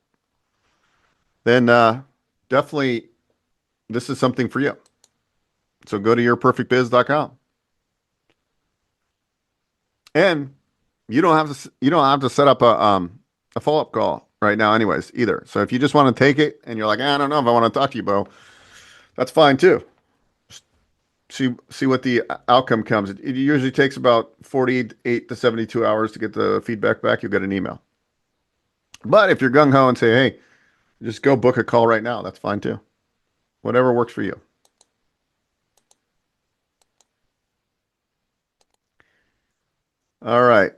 then definitely this is something for you. So go to yourperfectbiz.com. And you don't have to set up a follow-up call right now anyways either. So if you just want to take it and you're like, I don't know if I want to talk to you, Beau, that's fine too. Just see what the outcome comes. It usually takes about 48 to 72 hours to get the feedback back. You'll get an email. But if you're gung-ho and say, hey, just go book a call right now, that's fine too. Whatever works for you. All right.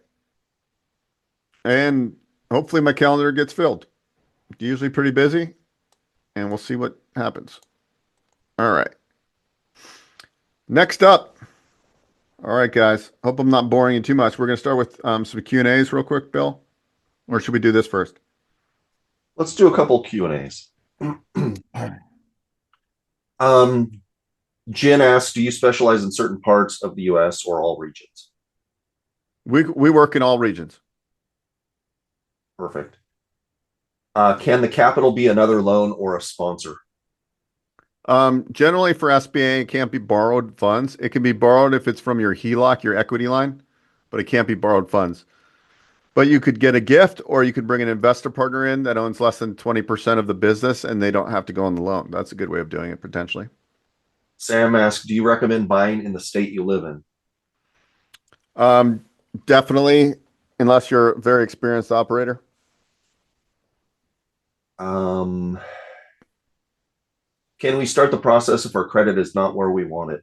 And hopefully my calendar gets filled. It's usually pretty busy, and we'll see what happens. All right. Next up. All right, guys. Hope I'm not boring you too much. We're going to start with some Q&As real quick, Bill. Or should we do this first? Let's do a couple Q&As. Um, Jen asks, do you specialize in certain parts of the US or all regions? We work in all regions. Perfect. Can the capital be another loan or a sponsor? Generally for SBA, it can't be borrowed funds. It can be borrowed if it's from your HELOC, your equity line, but it can't be borrowed funds. But you could get a gift or you could bring an investor partner in that owns less than 20% of the business and they don't have to go on the loan. That's a good way of doing it potentially. Sam asks, do you recommend buying in the state you live in? Um, Definitely, unless you're a very experienced operator. Um, can we start the process if our credit is not where we want it?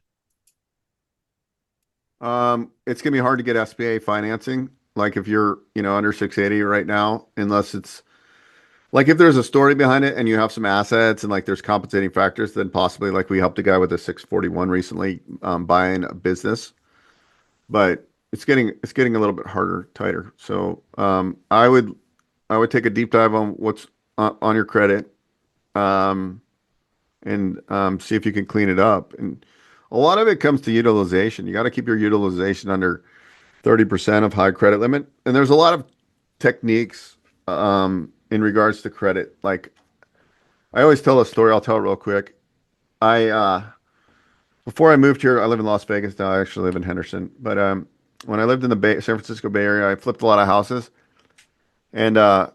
It's gonna be hard to get SBA financing. Like if you're, under 680 right now, unless it's like if there's a story behind it and you have some assets and like there's compensating factors, then possibly like we helped a guy with a 641 recently, buying a business, but it's getting a little bit harder, tighter. So I would take a deep dive on what's on your credit, um, and see if you can clean it up. And a lot of it comes to utilization. You got to keep your utilization under 30% of high credit limit. And there's a lot of techniques in regards to credit. Like I always tell a story. I'll tell it real quick. I Before I moved here, I live in Las Vegas now. I actually live in Henderson. But when I lived in the San Francisco Bay Area, I flipped a lot of houses, and I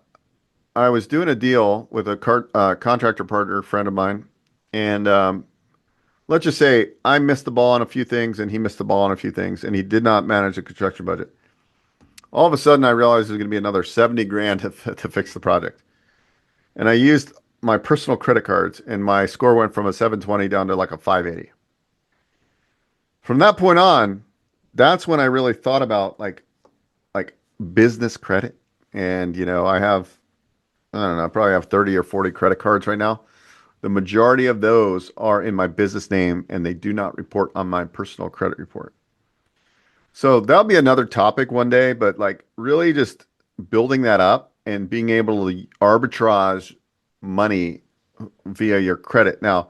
was doing a deal with a contractor partner friend of mine, and let's just say I missed the ball on a few things, and he missed the ball on a few things, and he did not manage the construction budget. All of a sudden, I realized there's going to be another 70 grand to fix the project. And I used my personal credit cards, and my score went from a 720 down to like a 580. From that point on, that's when I really thought about like business credit. And I don't know, I probably have 30 or 40 credit cards right now. The majority of those are in my business name and they do not report on my personal credit report. So that'll be another topic one day, but like really just building that up and being able to arbitrage money via your credit. Now,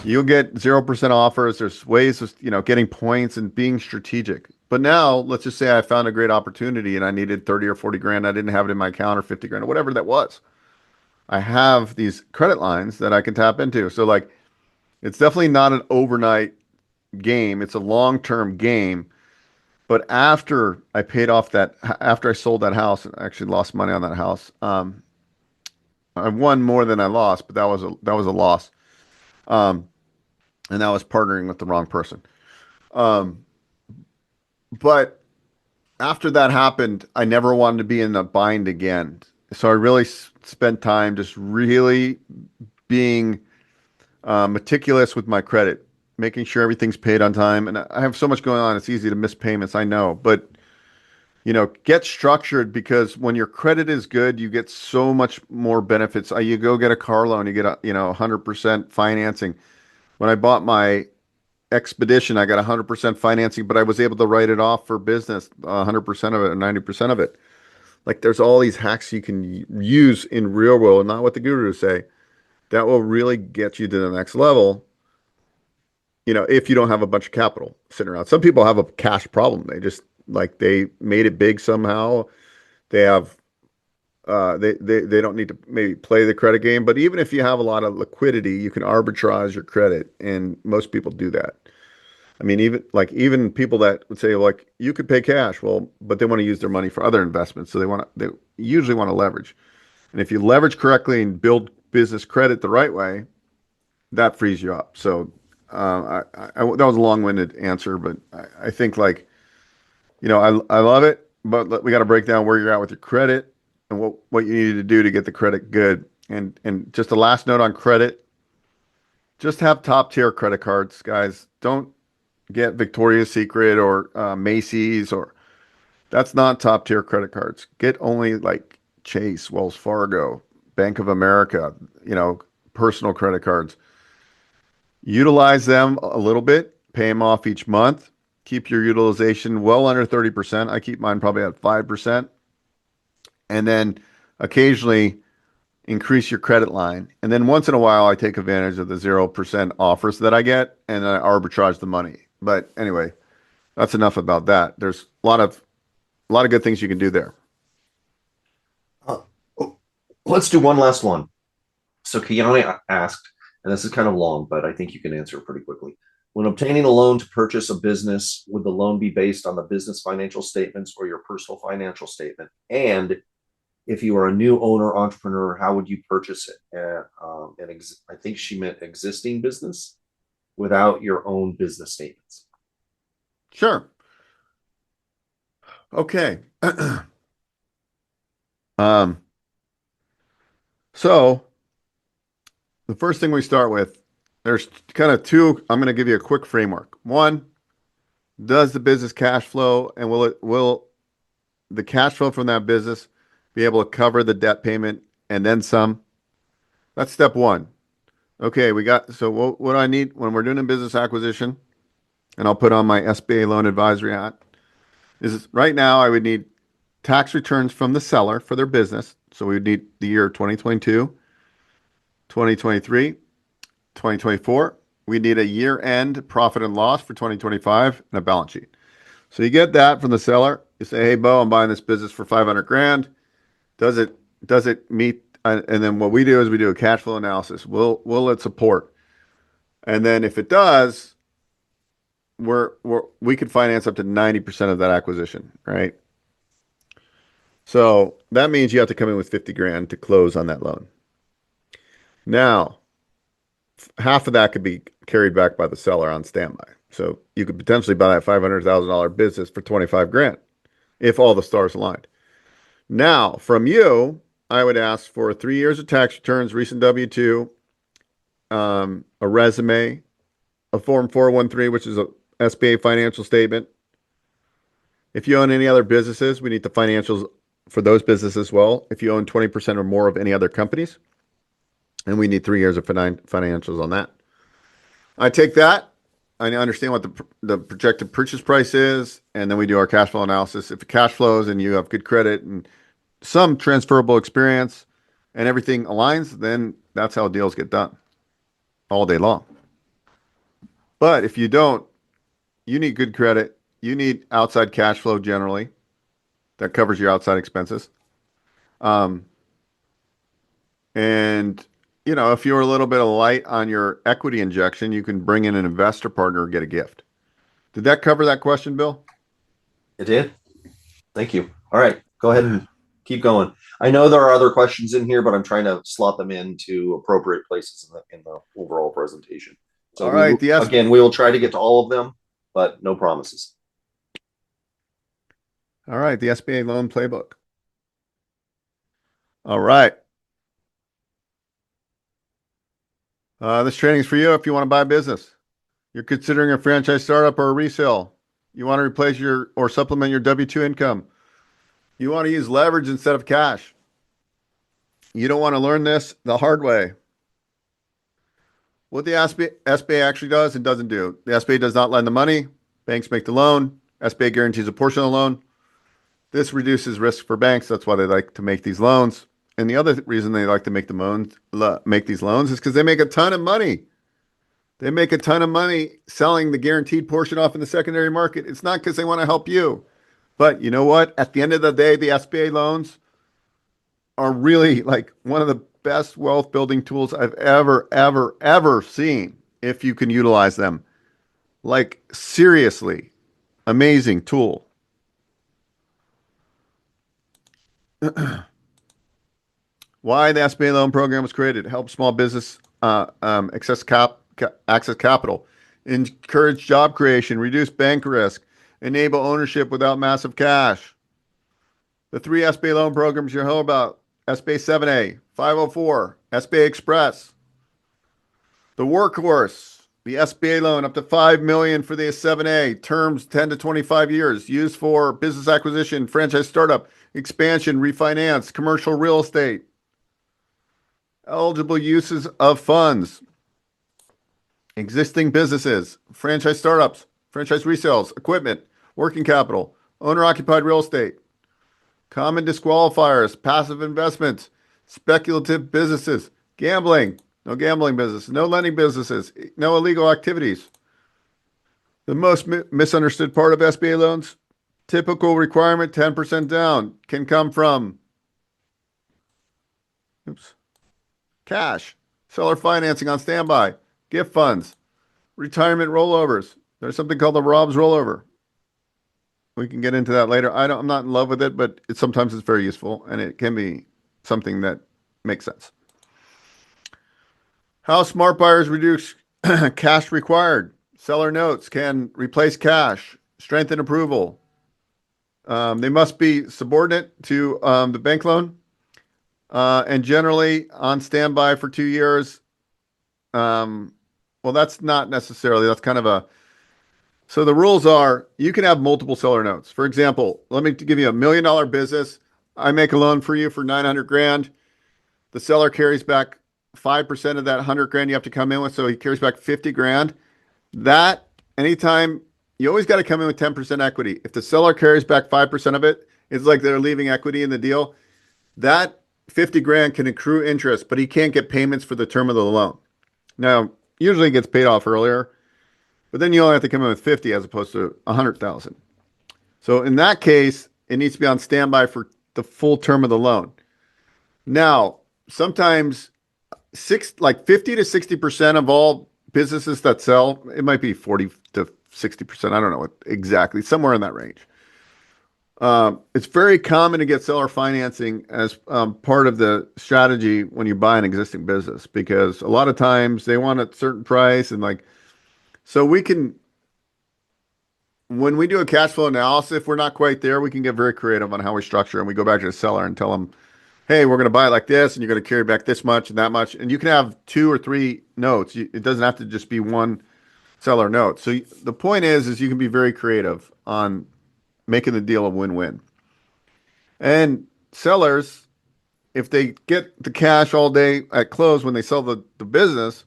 you'll get 0% offers. There's ways of, getting points and being strategic. But now let's just say I found a great opportunity and I needed 30 or 40 grand. I didn't have it in my account or 50 grand or whatever that was. I have these credit lines that I can tap into. So like it's definitely not an overnight game. It's a long-term game. But after I sold that house, and I actually lost money on that house. I won more than I lost, but that was a loss. Um, and that was partnering with the wrong person. Um, but after that happened, I never wanted to be in a bind again. So I really spent time just really being meticulous with my credit, making sure everything's paid on time. And I have so much going on; it's easy to miss payments. I know, but get structured because when your credit is good, you get so much more benefits. You go get a car loan, you get 100% financing. When I bought my Expedition, I got 100% financing, but I was able to write it off for business, 100% of it, or 90% of it. Like there's all these hacks you can use in real world, not what the gurus say, that will really get you to the next level. If you don't have a bunch of capital sitting around. Some people have a cash problem. They just like they made it big somehow. They have they don't need to maybe play the credit game, but even if you have a lot of liquidity, you can arbitrage your credit, and most people do that. I mean, even people that would say like you could pay cash, well, but they want to use their money for other investments, so they usually want to leverage. And if you leverage correctly and build business credit the right way, that frees you up. So that was a long-winded answer, but I think like I love it, but we got to break down where you're at with your credit and what you need to do to get the credit good. And just a last note on credit, just have top tier credit cards, guys. Don't get Victoria's Secret or Macy's or that's not top tier credit cards. Get only like Chase, Wells Fargo, Bank of America, personal credit cards. Utilize them a little bit, pay them off each month. Keep your utilization well under 30%. I keep mine probably at 5%. And then occasionally increase your credit line. And then once in a while, I take advantage of the 0% offers that I get and I arbitrage the money. But anyway, that's enough about that. There's a lot of good things you can do there. Uh, let's do one last one. So Kiana asked, and this is kind of long, but I think you can answer pretty quickly. When obtaining a loan to purchase a business, would the loan be based on the business financial statements or your personal financial statement? And if you are a new owner entrepreneur, how would you purchase it? I think she meant existing business without your own business statements. Sure. Okay. um, so the first thing we start with, there's kind of two. I'm going to give you a quick framework. One, does the business cash flow and will the cash flow from that business be able to cover the debt payment and then some? That's step one. Okay, so what do I need when we're doing a business acquisition? And I'll put on my SBA loan advisory hat. Is right now I would need tax returns from the seller for their business. So we would need the year 2022, 2023, 2024. We need a year-end profit and loss for 2025 and a balance sheet. So you get that from the seller. You say, "Hey, Beau, I'm buying this business for 500 grand. Does it meet?" And then what we do is we do a cash flow analysis. Will it support? And then if it does, we could finance up to 90% of that acquisition, right? So that means you have to come in with 50 grand to close on that loan. Now, half of that could be carried back by the seller on standby. So you could potentially buy that $500,000 business for 25 grand if all the stars aligned. Now, from you, I would ask for 3 years of tax returns, recent W-2, a resume, a Form 413, which is a SBA financial statement. If you own any other businesses, we need the financials for those businesses as well. If you own 20% or more of any other companies, and we need 3 years of financials on that. I take that. I understand what the projected purchase price is, and then we do our cash flow analysis. If it cash flows and you have good credit and some transferable experience and everything aligns, then that's how deals get done all day long. But if you don't, you need good credit. You need outside cash flow generally that covers your outside expenses. And if you're a little bit light on your equity injection, you can bring in an investor partner or get a gift. Did that cover that question, Bill? It did. Thank you. All right, go ahead and keep going. I know there are other questions in here, but I'm trying to slot them into appropriate places in the overall presentation. So all right. Again, we will try to get to all of them, but no promises. All right. The SBA Loan Playbook. All right. This training is for you if you want to buy a business. You're considering a franchise startup or a resale. You want to replace or supplement your W-2 income. You want to use leverage instead of cash. You don't want to learn this the hard way. What the SBA actually does and doesn't do. The SBA does not lend the money. Banks make the loan. SBA guarantees a portion of the loan. This reduces risk for banks. That's why they like to make these loans. And the other reason they like to make these loans is because they make a ton of money. They make a ton of money selling the guaranteed portion off in the secondary market. It's not because they want to help you. But you know what? At the end of the day, the SBA loans are really like one of the best wealth building tools I've ever seen if you can utilize them. Like seriously, amazing tool. Why the SBA loan program was created: help small business access capital, encourage job creation, reduce bank risk, enable ownership without massive cash. The 3 SBA loan programs you know about: SBA 7A, 504, SBA Express. The workhorse, the SBA loan up to $5 million for the 7A, terms 10 to 25 years, used for business acquisition, franchise startup, expansion, refinance, commercial real estate. Eligible uses of funds: existing businesses, franchise startups, franchise resales, equipment, working capital, owner-occupied real estate. Common disqualifiers: passive investments, speculative businesses, gambling, no gambling business, no lending businesses, no illegal activities. The most misunderstood part of SBA loans, typical requirement 10% down can come from cash, seller financing on standby, gift funds, retirement rollovers. There's something called the Rob's rollover. We can get into that later. I'm not in love with it, but sometimes it's very useful and it can be something that makes sense. How smart buyers reduce cash required. Seller notes can replace cash, strengthen approval. They must be subordinate to the bank loan and generally on standby for 2 years. Well, that's not necessarily, that's kind of a, so the rules are you can have multiple seller notes. For example, let me give you $1 million business. I make a loan for you for 900 grand. The seller carries back 5% of that 100 grand you have to come in with. So he carries back 50 grand. That anytime you always got to come in with 10% equity. If the seller carries back 5% of it, it's like they're leaving equity in the deal. That 50 grand can accrue interest, but he can't get payments for the term of the loan. Now, usually it gets paid off earlier, but then you only have to come in with 50 as opposed to 100,000. So in that case, it needs to be on standby for the full term of the loan. Now, sometimes 50 to 60% of all businesses that sell, it might be 40 to 60%. I don't know what exactly, somewhere in that range. It's very common to get seller financing as part of the strategy when you buy an existing business because a lot of times they want a certain price and so we can, when we do a cash flow analysis, if we're not quite there, we can get very creative on how we structure and we go back to the seller and tell them, hey, we're going to buy it like this and you're going to carry back this much and that much. And you can have 2 or 3 notes. It doesn't have to just be one seller note. So the point is you can be very creative on making the deal a win-win. And sellers, if they get the cash all day at close when they sell the business,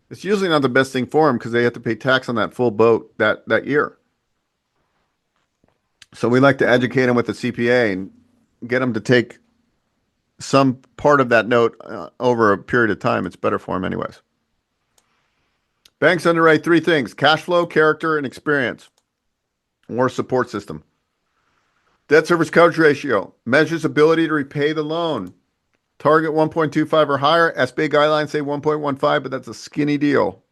it's usually not the best thing for them because they have to pay tax on that full boat that year. So we like to educate them with the CPA and get them to take some part of that note over a period of time. It's better for them anyways. Banks underwrite 3 things: cash flow, character, and experience, or support system. Debt service coverage ratio measures ability to repay the loan. Target 1.25 or higher. SBA guidelines say 1.15, but that's a skinny deal.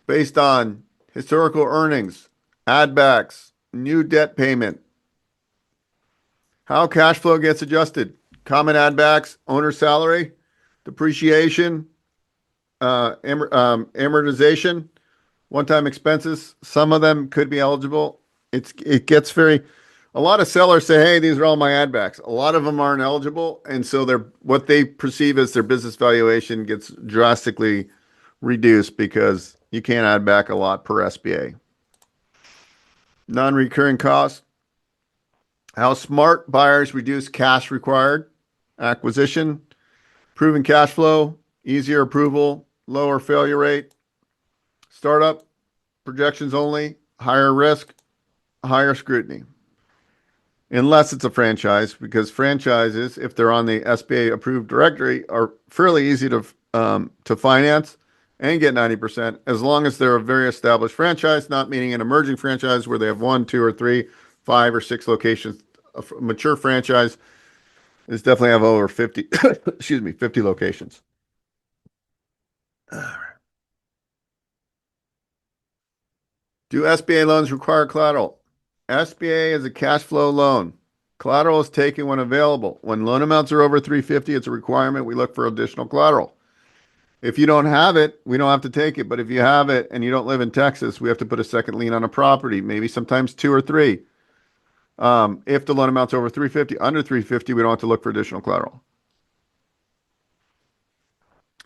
Based on historical earnings, add backs, new debt payment. How cash flow gets adjusted. Common add backs, owner salary, depreciation, amortization, one-time expenses. Some of them could be eligible. It gets very, a lot of sellers say, hey, these are all my add backs. A lot of them aren't eligible. And so what they perceive as their business valuation gets drastically reduced because you can't add back a lot per SBA. Non-recurring costs. How smart buyers reduce cash required. Acquisition, proven cash flow, easier approval, lower failure rate. Startup, projections only, higher risk, higher scrutiny. Unless it's a franchise, because franchises, if they're on the SBA approved directory, are fairly easy to finance and get 90%, as long as they're a very established franchise, not meaning an emerging franchise where they have 1, 2, or 3, 5, or 6 locations. A mature franchise is definitely have over 50, 50 locations. Do SBA loans require collateral? SBA is a cash flow loan. Collateral is taken when available. When loan amounts are over 350, it's a requirement. We look for additional collateral. If you don't have it, we don't have to take it. But if you have it and you don't live in Texas, we have to put a second lien on a property, maybe sometimes 2 or 3. If the loan amount's over 350, under 350, we don't have to look for additional collateral.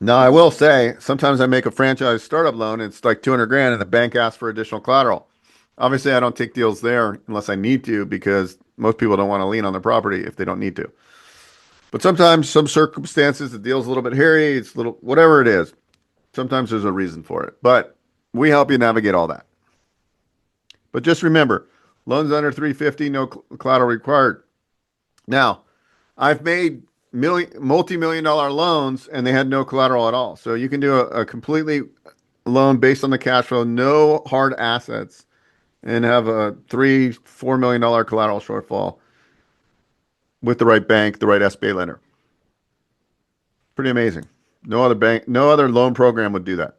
Now, I will say, sometimes I make a franchise startup loan, it's like 200 grand, and the bank asks for additional collateral. Obviously, I don't take deals there unless I need to, because most people don't want to lien on their property if they don't need to. But sometimes, some circumstances, the deal's a little bit hairy, it's a little, whatever it is. Sometimes there's a reason for it. But we help you navigate all that. But just remember, loans under 350, no collateral required. Now, I've made multi-million dollar loans and they had no collateral at all. So you can do a completely loan based on the cash flow, no hard assets, and have a $3-4 million collateral shortfall with the right bank, the right SBA lender. Pretty amazing. No other bank, no other loan program would do that.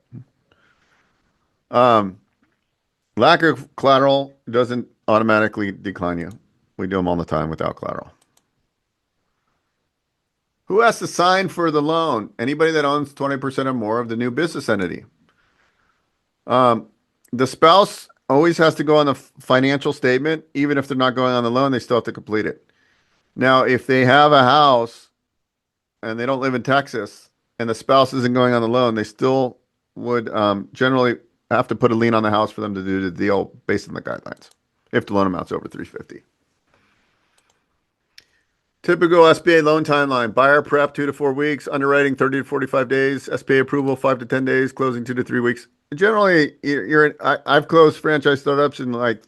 Lack of collateral doesn't automatically decline you. We do them all the time without collateral. Who has to sign for the loan? Anybody that owns 20% or more of the new business entity. The spouse always has to go on the financial statement. Even if they're not going on the loan, they still have to complete it. Now, if they have a house and they don't live in Texas and the spouse isn't going on the loan, they still would generally have to put a lien on the house for them to do the deal based on the guidelines if the loan amount's over 350. Typical SBA loan timeline: buyer prep 2 to 4 weeks, underwriting 30 to 45 days, SBA approval 5 to 10 days, closing 2 to 3 weeks. Generally, I've closed franchise startups in like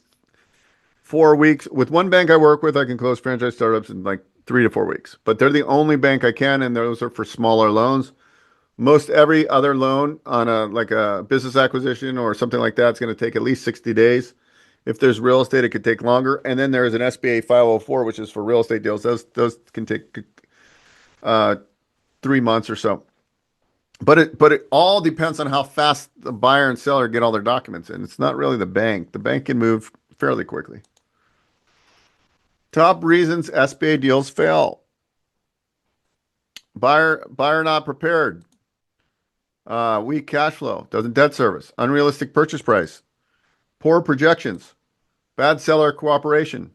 4 weeks. With one bank I work with, I can close franchise startups in like 3 to 4 weeks. But they're the only bank I can, and those are for smaller loans. Most every other loan on a business acquisition or something like that is going to take at least 60 days. If there's real estate, it could take longer. And then there's an SBA 504, which is for real estate deals. Those can take 3 months or so. But it all depends on how fast the buyer and seller get all their documents in. It's not really the bank. The bank can move fairly quickly. Top reasons SBA deals fail. Buyer not prepared. Weak cash flow. Doesn't debt service. Unrealistic purchase price. Poor projections. Bad seller cooperation.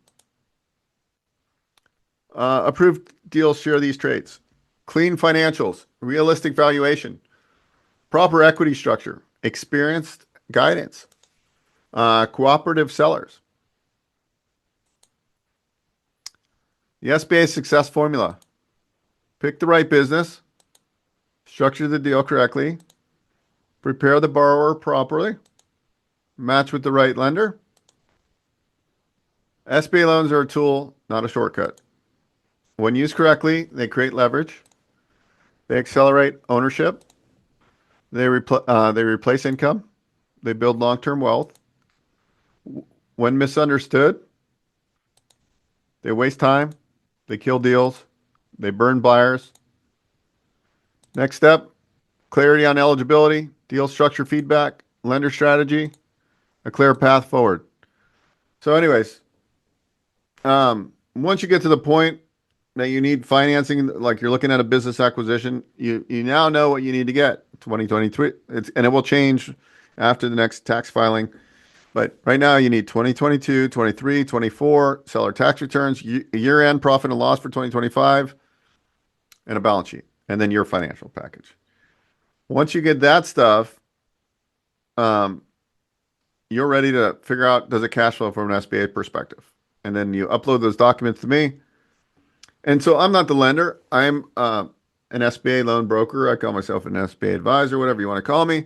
Approved deals share these traits. Clean financials. Realistic valuation. Proper equity structure. Experienced guidance. Cooperative sellers. The SBA success formula. Pick the right business. Structure the deal correctly. Prepare the borrower properly. Match with the right lender. SBA loans are a tool, not a shortcut. When used correctly, they create leverage. They accelerate ownership. They replace income. They build long-term wealth. When misunderstood, they waste time. They kill deals. They burn buyers. Next step, clarity on eligibility, deal structure feedback, lender strategy, a clear path forward. So anyways, once you get to the point that you need financing, like you're looking at a business acquisition, you now know what you need to get. 2023, and it will change after the next tax filing. But right now you need 2022, 23, 24, seller tax returns, year-end profit and loss for 2025, and a balance sheet, and then your financial package. Once you get that stuff, you're ready to figure out, does it cash flow from an SBA perspective? And then you upload those documents to me. And so I'm not the lender. I'm an SBA loan broker. I call myself an SBA advisor, whatever you want to call me.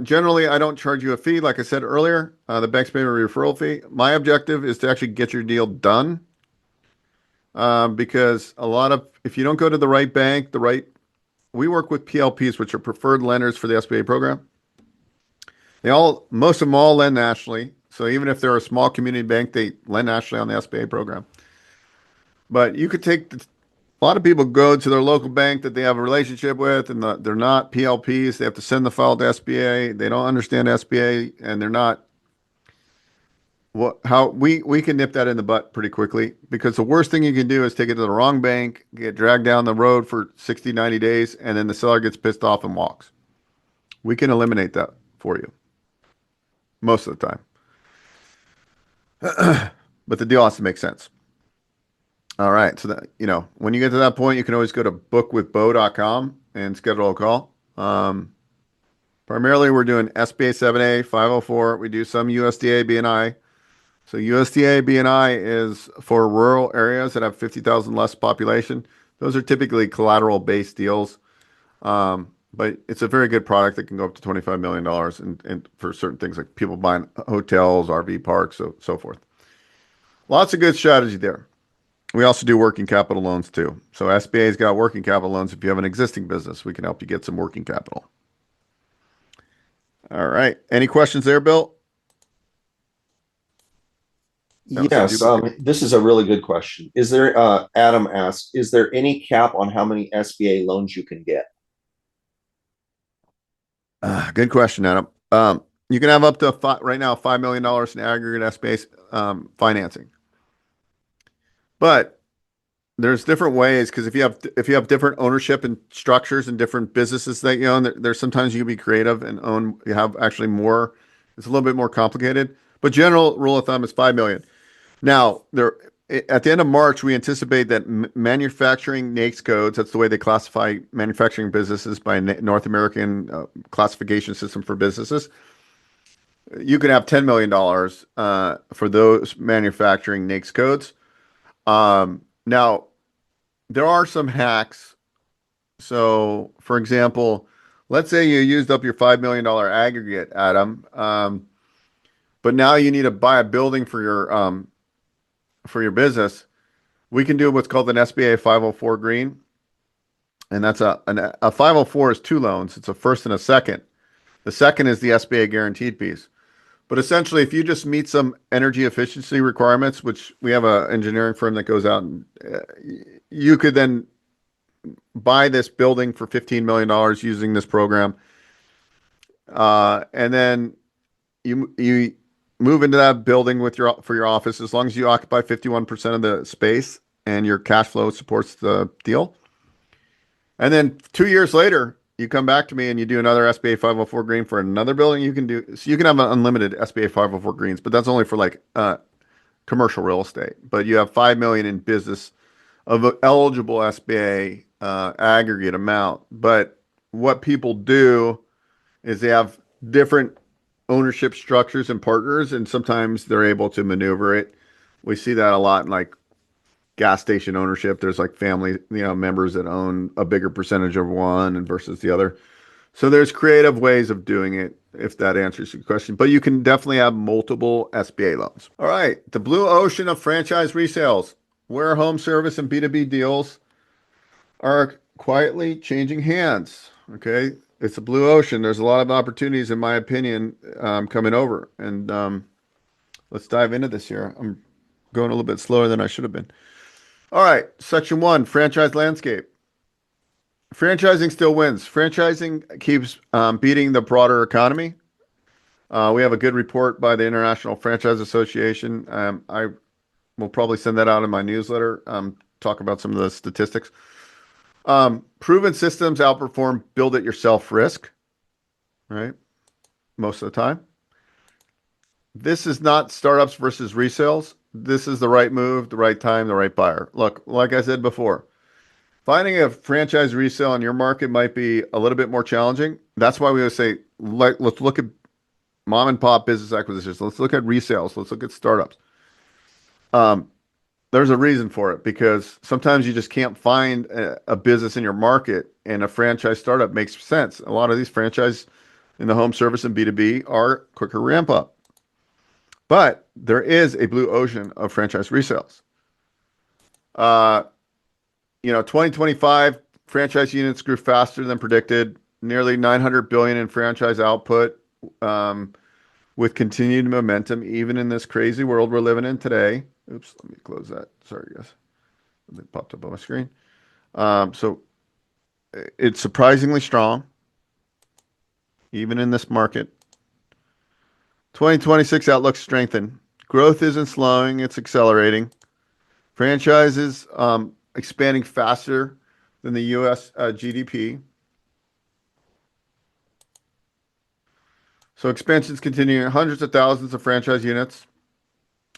Generally, I don't charge you a fee. Like I said earlier, the banks pay me a referral fee. My objective is to actually get your deal done. Because if you don't go to the right bank, we work with PLPs, which are preferred lenders for the SBA program. Most of them all lend nationally. So even if they're a small community bank, they lend nationally on the SBA program. But you could a lot of people go to their local bank that they have a relationship with, and they're not PLPs. They have to send the file to SBA. They don't understand SBA, and they're not. We can nip that in the butt pretty quickly, because the worst thing you can do is take it to the wrong bank, get dragged down the road for 60, 90 days, and then the seller gets pissed off and walks. We can eliminate that for you most of the time. But the deal has to make sense. All right. So when you get to that point, you can always go to bookwithbeau.com and schedule a call. Primarily, we're doing SBA 7A, 504. We do some USDA BNI. So USDA BNI is for rural areas that have 50,000 less population. Those are typically collateral-based deals. But it's a very good product that can go up to $25 million and for certain things like people buying hotels, RV parks, so forth. Lots of good strategy there. We also do working capital loans too. So SBA's got working capital loans. If you have an existing business, we can help you get some working capital. All right. Any questions there, Bill? That was a Yes, duplicate. this is a really good question. Is there, Adam asked, is there any cap on how many SBA loans you can get? Good question, Adam. You can have up to right now $5 million in aggregate SBA financing. But there's different ways because if you have different ownership and structures and different businesses that you own, there's sometimes you can be creative and own you have actually more. It's a little bit more complicated. But general rule of thumb is 5 million. Now, at the end of March, we anticipate that manufacturing NAICS codes, that's the way they classify manufacturing businesses by North American classification system for businesses. You can have $10 million for those manufacturing NAICS codes. Now, there are some hacks. So, for example, let's say you used up your $5 million aggregate, Adam, but now you need to buy a building for your business. We can do what's called an SBA 504 green. And that's a 504 is two loans. It's a first and a second. The second is the SBA guaranteed piece. But essentially, if you just meet some energy efficiency requirements, which we have an engineering firm that goes out and you could then buy this building for $15 million using this program. And then you move into that building for your office as long as you occupy 51% of the space and your cash flow supports the deal. And then 2 years later, you come back to me and you do another SBA 504 green for another building. You can have an unlimited SBA 504 greens, but that's only for like commercial real estate. But you have 5 million in business of eligible SBA aggregate amount. But what people do is they have different ownership structures and partners, and sometimes they're able to maneuver it. We see that a lot in like gas station ownership. There's like family, members that own a bigger percentage of one and versus the other. So there's creative ways of doing it, if that answers your question. But you can definitely have multiple SBA loans. All right, the blue ocean of franchise resales, where home service and B2B deals are quietly changing hands. Okay, it's a blue ocean. There's a lot of opportunities, in my opinion, coming over. And let's dive into this here. I'm going a little bit slower than I should have been. All right, section 1, franchise landscape. Franchising still wins. Franchising keeps beating the broader economy. We have a good report by the International Franchise Association. I will probably send that out in my newsletter, talk about some of the statistics. Proven systems outperform build it yourself risk, right? Most of the time. This is not startups versus resales. This is the right move, the right time, the right buyer. Look, like I said before, finding a franchise resale in your market might be a little bit more challenging. That's why we always say, let's look at mom and pop business acquisitions. Let's look at resales. Let's look at startups. There's a reason for it because sometimes you just can't find a business in your market, and a franchise startup makes sense. A lot of these franchise in the home service and B2B are quicker ramp up. But there is a blue ocean of franchise resales. 2025 franchise units grew faster than predicted, nearly 900 billion in franchise output, with continued momentum, even in this crazy world we're living in today. Oops, let me close that. Sorry, guys. It popped up on my screen. So it's surprisingly strong, even in this market. 2026 outlook strengthened. Growth isn't slowing, it's accelerating. Franchises expanding faster than the US GDP. So expansion's continuing. Hundreds of thousands of franchise units.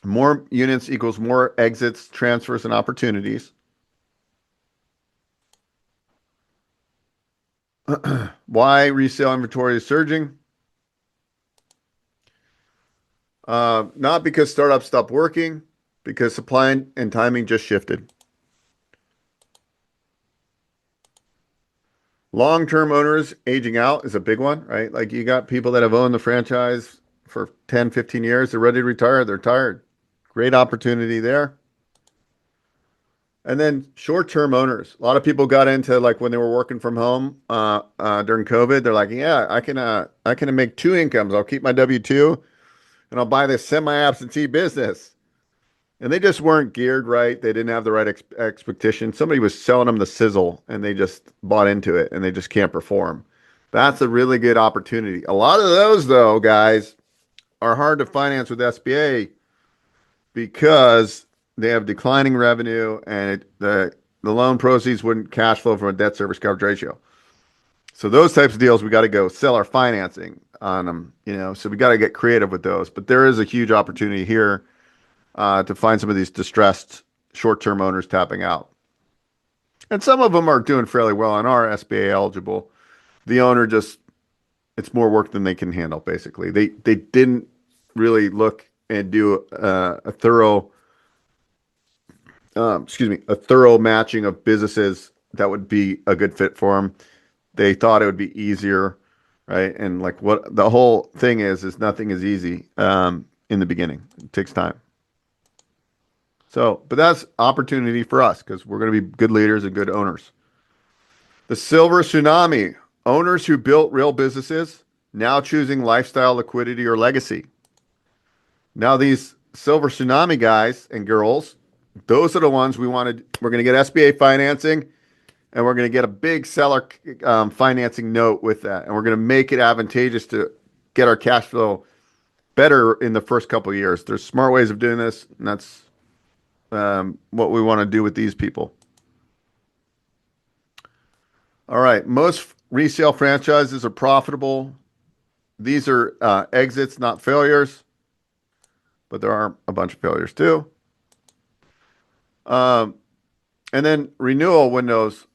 More units equals more exits, transfers, and opportunities. Why resale inventory is surging? Not because startups stopped working, because supply and timing just shifted. Long-term owners aging out is a big one, right? Like you got people that have owned the franchise for 10, 15 years. They're ready to retire. They're tired. Great opportunity there. And then short-term owners. A lot of people got into like when they were working from home during COVID. They're like, yeah, I can make two incomes. I'll keep my W-2 and I'll buy this semi-absentee business. And they just weren't geared right. They didn't have the right expectation. Somebody was selling them the sizzle and they just bought into it and they just can't perform. That's a really good opportunity. A lot of those, though, guys, are hard to finance with SBA because they have declining revenue and the loan proceeds wouldn't cash flow from a debt service coverage ratio. So those types of deals, we got to go sell our financing on them, so we got to get creative with those. But there is a huge opportunity here to find some of these distressed short-term owners tapping out. And some of them are doing fairly well and are SBA eligible. The owner just, it's more work than they can handle, basically. They didn't really look and do a thorough matching of businesses that would be a good fit for them. They thought it would be easier, right? And like what the whole thing is nothing is easy in the beginning. It takes time. So, but that's opportunity for us because we're going to be good leaders and good owners. The silver tsunami, owners who built real businesses now choosing lifestyle, liquidity, or legacy. Now these silver tsunami guys and girls, those are the ones we're going to get SBA financing and we're going to get a big seller financing note with that. And we're going to make it advantageous to get our cash flow better in the first couple of years. There's smart ways of doing this, and that's what we want to do with these people. All right. Most resale franchises are profitable. These are exits, not failures, but there are a bunch of failures too. And then renewal windows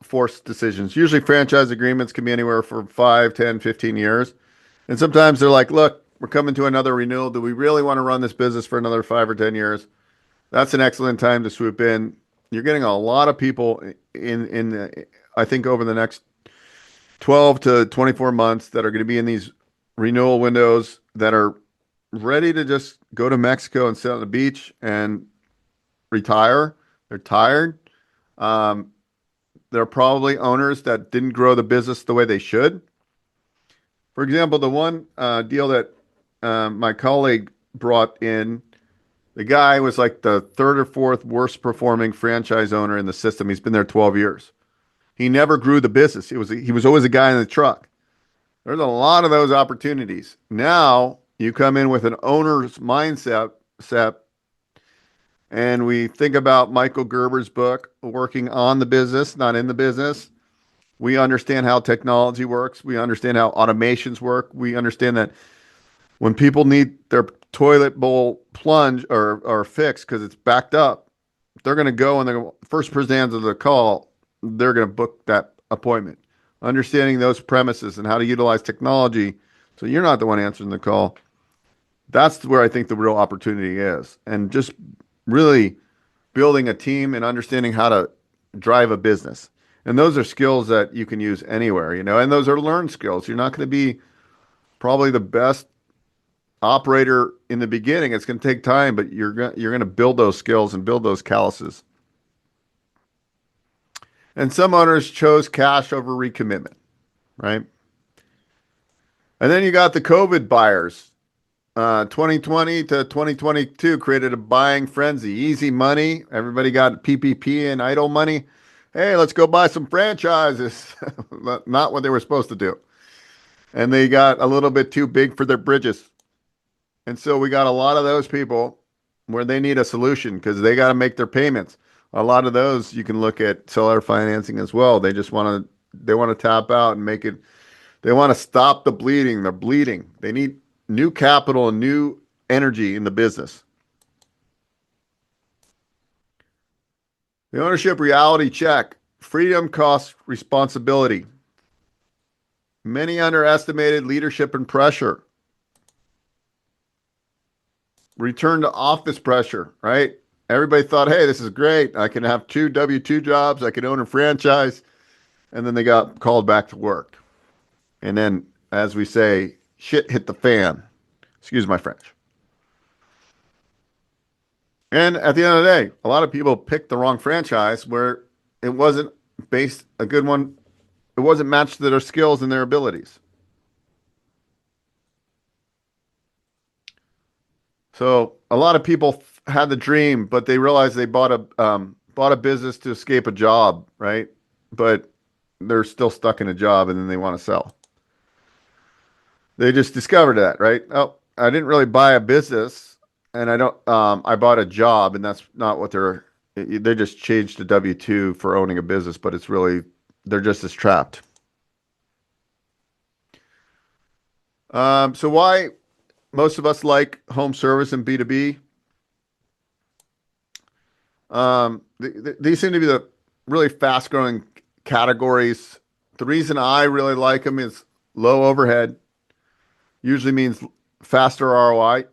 force decisions. Usually franchise agreements can be anywhere from 5, 10, 15 years. And sometimes they're like, look, we're coming to another renewal. Do we really want to run this business for another 5 or 10 years? That's an excellent time to swoop in. You're getting a lot of people I think over the next 12 to 24 months that are going to be in these renewal windows that are ready to just go to Mexico and sit on the beach and retire. They're tired. They're probably owners that didn't grow the business the way they should. For example, the one deal that my colleague brought in, the guy was like the third or fourth worst performing franchise owner in the system. He's been there 12 years. He never grew the business. He was always a guy in the truck. There's a lot of those opportunities. Now you come in with an owner's mindset, and we think about Michael Gerber's book, Working on the Business, Not in the Business. We understand how technology works. We understand how automations work. We understand that when people need their toilet bowl plunge or fixed because it's backed up, they're going to go and the first person to answer the call, they're going to book that appointment. Understanding those premises and how to utilize technology so you're not the one answering the call. That's where I think the real opportunity is. And just really building a team and understanding how to drive a business. And those are skills that you can use anywhere, and those are learned skills. You're not going to be probably the best operator in the beginning. It's going to take time, but you're going to build those skills and build those calluses. And some owners chose cash over recommitment, right? And then you got the COVID buyers. 2020 to 2022 created a buying frenzy. Easy money. Everybody got PPP and idle money. Hey, let's go buy some franchises. Not what they were supposed to do. And they got a little bit too big for their bridges. And so we got a lot of those people where they need a solution because they got to make their payments. A lot of those you can look at seller financing as well. They want to tap out and make it. They want to stop the bleeding. They're bleeding. They need new capital and new energy in the business. The ownership reality check. Freedom costs responsibility. Many underestimated leadership and pressure. Return to office pressure, right? Everybody thought, hey, this is great. I can have 2 W-2 jobs. I can own a franchise. And then they got called back to work. And then, as we say, shit hit the fan. Excuse my French. And at the end of the day, a lot of people picked the wrong franchise where it wasn't based a good one. It wasn't matched to their skills and their abilities. So a lot of people had the dream, but they realized they bought a business to escape a job, right? But they're still stuck in a job and then they want to sell. They just discovered that, right? Oh, I didn't really buy a business and I bought a job and that's not what they just changed to W-2 for owning a business, but it's really, they're just as trapped. So why most of us like home service and B2B? These seem to be the really fast growing categories. The reason I really like them is low overhead, usually means faster ROI.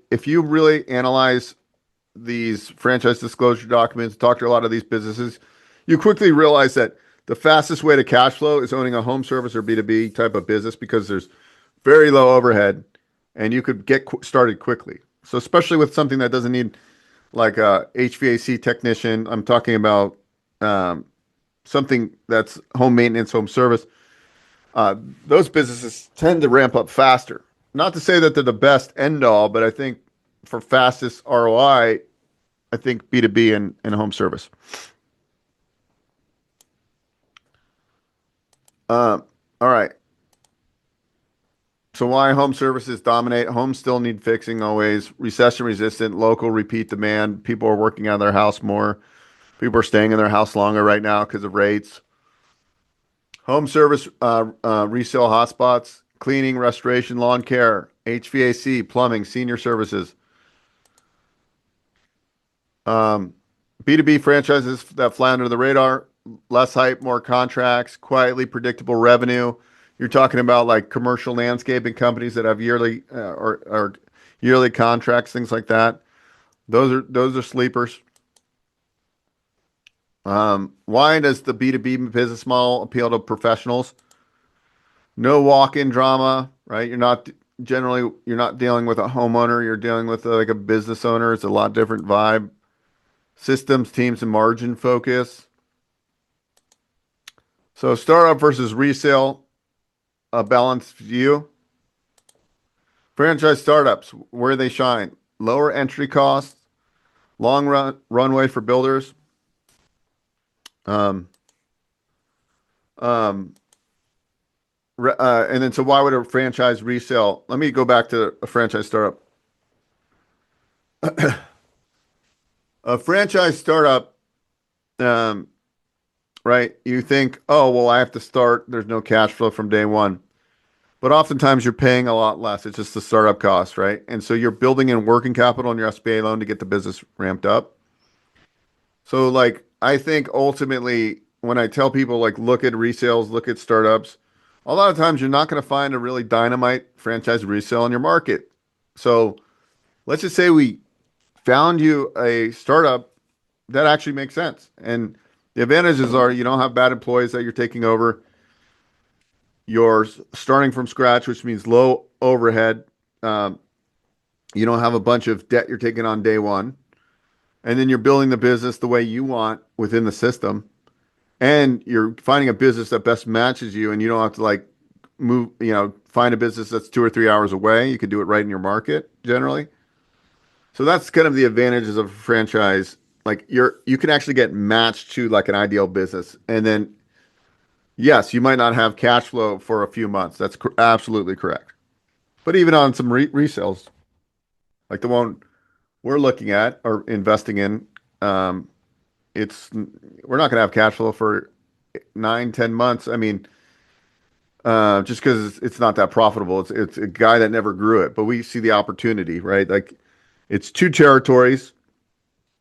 If you really analyze these franchise disclosure documents, talk to a lot of these businesses, you quickly realize that the fastest way to cash flow is owning a home service or B2B type of business because there's very low overhead and you could get started quickly. So especially with something that doesn't need like a HVAC technician, I'm talking about um, something that's home maintenance, home service. Uh, those businesses tend to ramp up faster. Not to say that they're the best end all, but I think for fastest ROI, I think B2B and home service. All right. So why home services dominate? Homes still need fixing always. Recession resistant, local repeat demand. People are working out of their house more. People are staying in their house longer right now because of rates. Home service resale hotspots, cleaning, restoration, lawn care, HVAC, plumbing, senior services. Um, B2B franchises that fly under the radar, less hype, more contracts, quietly predictable revenue. You're talking about like commercial landscaping companies that have yearly or yearly contracts, things like that. Those are sleepers. Why does the B2B business model appeal to professionals? No walk-in drama, right? You're not dealing with a homeowner. You're dealing with like a business owner. It's a lot different vibe. Systems, teams, and margin focus. So startup versus resale, a balanced view. Franchise startups, where they shine. Lower entry costs, runway for builders. Um, um, and then so why would a franchise resale? Let me go back to a franchise startup. A franchise startup, um, right? You think, oh, well, I have to start. There's no cash flow from day one. But oftentimes you're paying a lot less. It's just the startup cost, right? And so you're building in working capital on your SBA loan to get the business ramped up. So like I think ultimately when I tell people like look at resales, look at startups, a lot of times you're not going to find a really dynamite franchise resale in your market. So let's just say we found you a startup that actually makes sense. And the advantages are you don't have bad employees that you're taking over. You're starting from scratch, which means low overhead. Um, you don't have a bunch of debt you're taking on day one. And then you're building the business the way you want within the system. And you're finding a business that best matches you and you don't have to like move, find a business that's 2 or 3 hours away. You could do it right in your market generally. So that's kind of the advantages of a franchise. Like you can actually get matched to like an ideal business. And then yes, you might not have cash flow for a few months. That's absolutely correct. But even on some resales, like the one we're looking at or investing in, um, it's we're not going to have cash flow for 9, 10 months. I mean, just because it's not that profitable. It's a guy that never grew it, but we see the opportunity, right? Like it's two territories,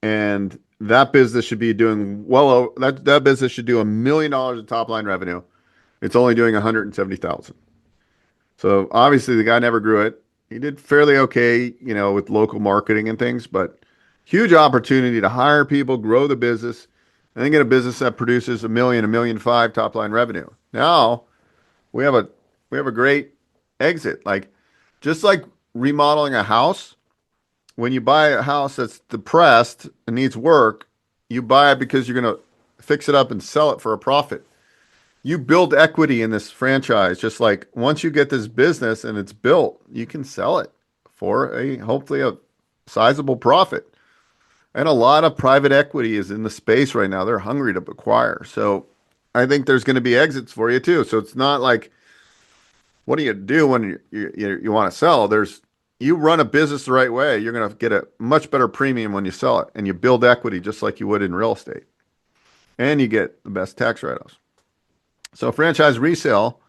and that business should be doing that business should do $1 million in top line revenue. It's only doing 170,000. So obviously the guy never grew it. He did fairly okay, with local marketing and things, but huge opportunity to hire people, grow the business, and then get a business that produces 1 million, 1.5 million top line revenue. Now we have a we have a great exit. Like just like remodeling a house, when you buy a house that's depressed and needs work, you buy it because you're going to fix it up and sell it for a profit. You build equity in this franchise. Just like once you get this business and it's built, you can sell it for a hopefully a sizable profit. And a lot of private equity is in the space right now. They're hungry to acquire. So I think there's going to be exits for you too. So it's not like, what do you do when you want to sell? You run a business the right way, you're going to get a much better premium when you sell it, and you build equity just like you would in real estate, and you get the best tax write-offs. So franchise resale,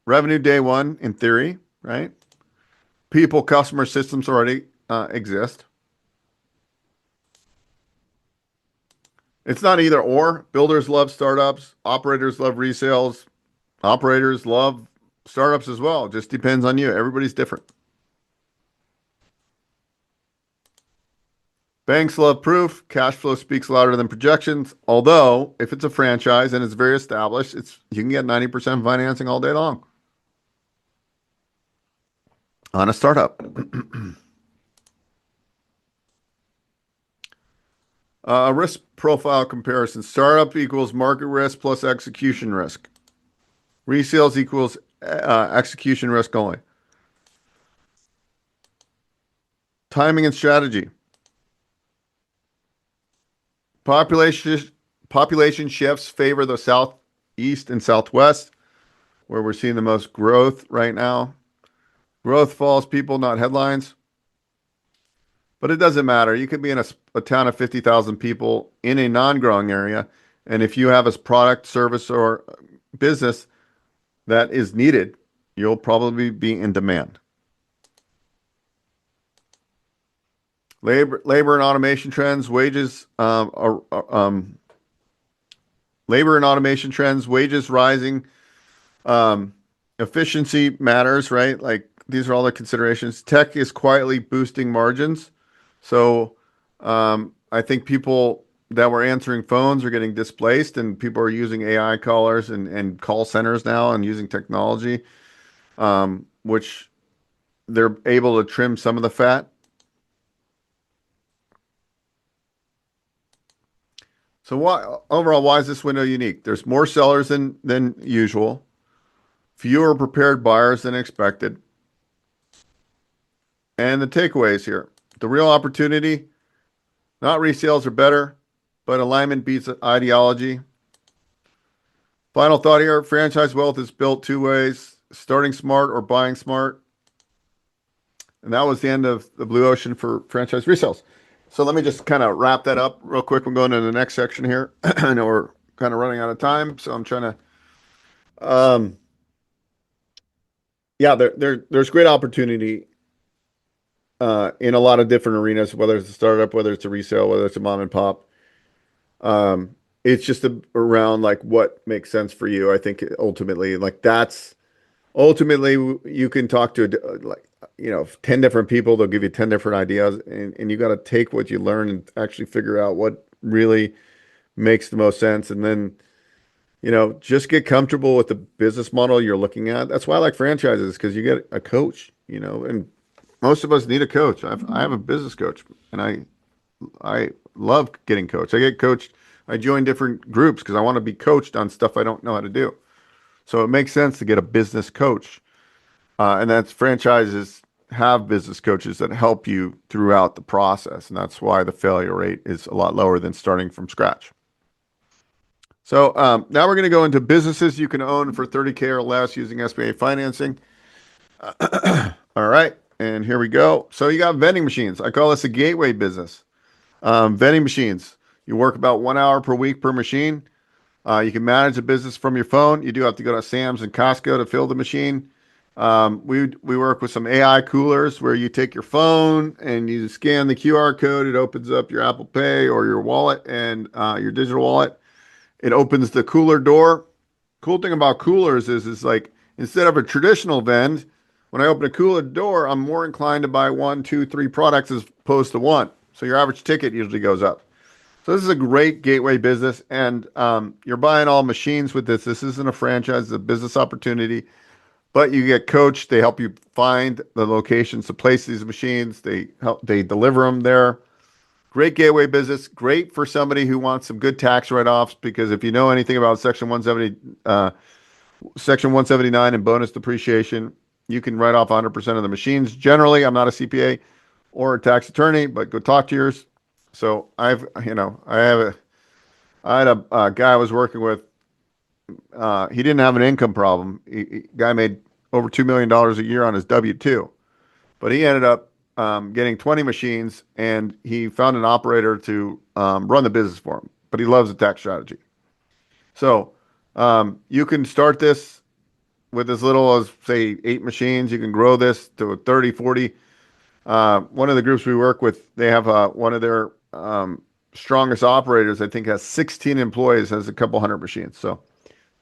revenue day one in theory, right? People, customer, systems already exist. It's not either or. Builders love startups. Operators love resales. Operators love startups as well. It just depends on you. Everybody's different. Banks love proof. Cash flow speaks louder than projections. Although, if it's a franchise and it's very established, you can get 90% financing all day long on a startup. Risk profile comparison. Startup equals market risk plus execution risk. Resales equals execution risk only. Timing and strategy. Population shifts favor the southeast and southwest, where we're seeing the most growth right now. Growth follows people, not headlines. But it doesn't matter. You could be in a town of 50,000 people in a non-growing area, and if you have a product, service, or business that is needed, you'll probably be in demand. Labor and automation trends, wages, labor and automation trends, wages rising, efficiency matters, right? Like these are all the considerations. Tech is quietly boosting margins. So I think people that were answering phones are getting displaced, and people are using AI callers and call centers now and using technology, which they're able to trim some of the fat. So why is this window unique? There's more sellers than usual, fewer prepared buyers than expected. And the takeaways here. The real opportunity, not resales are better, but alignment beats ideology. Final thought here, franchise wealth is built two ways, starting smart or buying smart. And that was the end of the blue ocean for franchise resales. So let me just kind of wrap that up real quick. We're going to the next section here. I know we're kind of running out of time, so I'm trying to, there's great opportunity in a lot of different arenas, whether it's a startup, whether it's a resale, whether it's a mom and pop. It's just around like what makes sense for you. I think ultimately, you can talk to 10 different people. They'll give you 10 different ideas, and you got to take what you learn and actually figure out what really makes the most sense. And then, just get comfortable with the business model you're looking at. That's why I like franchises, because you get a coach, and most of us need a coach. I have a business coach, and I love getting coached. I get coached. I join different groups because I want to be coached on stuff I don't know how to do. So it makes sense to get a business coach. And that's franchises have business coaches that help you throughout the process. And that's why the failure rate is a lot lower than starting from scratch. So now we're going to go into businesses you can own for $30K or less using SBA financing. All right. And here we go. So you got vending machines. I call this a gateway business. Vending machines. You work about 1 hour per week per machine. You can manage a business from your phone. You do have to go to Sam's and Costco to fill the machine. We work with some AI coolers where you take your phone and you scan the QR code. It opens up your Apple Pay or your wallet and your digital wallet. It opens the cooler door. Cool thing about coolers is like instead of a traditional vend, when I open a cooler door, I'm more inclined to buy 1, 2, 3 products as opposed to one. So your average ticket usually goes up. So this is a great gateway business, and you're buying all machines with this. This isn't a franchise; it's a business opportunity. but you get coached. They help you find the locations to place these machines. They deliver them there. Great gateway business. Great for somebody who wants some good tax write-offs, because if you know anything about Section 179 and bonus depreciation, you can write off 100% of the machines. Generally, I'm not a CPA or a tax attorney, but go talk to yours. So I had a guy I was working with. He didn't have an income problem. Guy made over $2 million a year on his W-2, but he ended up getting 20 machines, and he found an operator to run the business for him. But he loves the tax strategy. So you can start this with as little as, say, 8 machines. You can grow this to 30, 40. One of the groups we work with, they have one of their strongest operators, I think, has 16 employees, has a couple hundred machines. So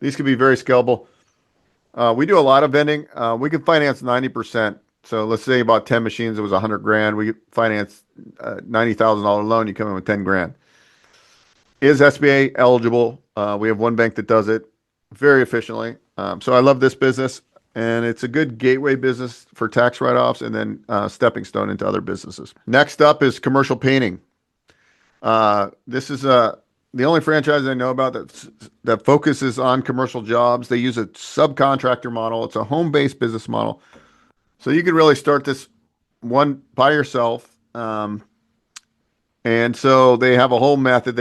these can be very scalable. We do a lot of vending. We can finance 90%. So let's say about 10 machines, it was 100 grand. We finance $90,000 loan. You come in with 10 grand. Is SBA eligible? We have one bank that does it very efficiently. So I love this business, and it's a good gateway business for tax write-offs, and then stepping stone into other businesses. Next up is commercial painting. This is the only franchise I know about that focuses on commercial jobs. They use a subcontractor model. It's a home-based business model. So you could really start this one by yourself. And so they have a whole method.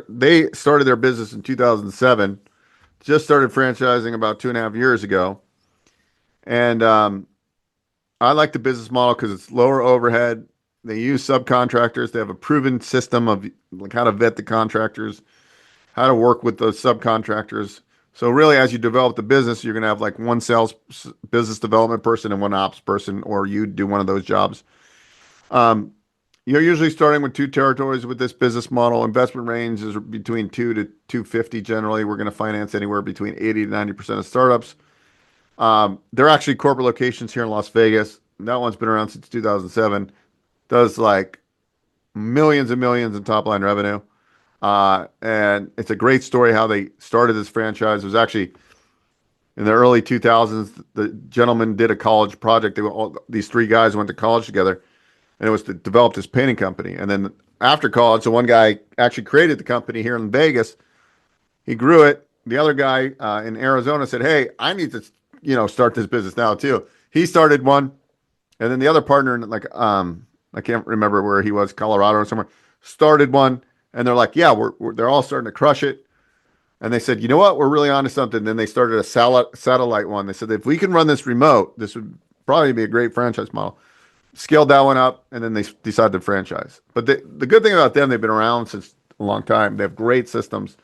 They started their business in 2007, just started franchising about 2.5 years ago. And I like the business model because it's lower overhead. They use subcontractors. They have a proven system of like how to vet the contractors, how to work with those subcontractors. So really, as you develop the business, you're going to have like one sales business development person and one ops person, or you do one of those jobs. You're usually starting with 2 territories with this business model. Investment range is between 2 to 250 generally. We're going to finance anywhere between 80 to 90% of startups. They're actually corporate locations here in Las Vegas. That one's been around since 2007. Does like millions and millions in top line revenue. And it's a great story how they started this franchise. It was actually in the early 2000s. The gentleman did a college project. These 3 guys went to college together, and it was to develop this painting company. And then after college, the one guy actually created the company here in Vegas. He grew it. The other guy in Arizona said, "Hey, I need to, start this business now too." He started one, and then the other partner, I can't remember where he was, Colorado or somewhere, started one. And they're like, "Yeah, they're all starting to crush it." And they said, "You know what? We're really onto something." Then they started a satellite one. They said, "If we can run this remote, this would probably be a great franchise model." Scaled that one up, and then they decided to franchise. But the good thing about them, they've been around since a long time. They have great systems.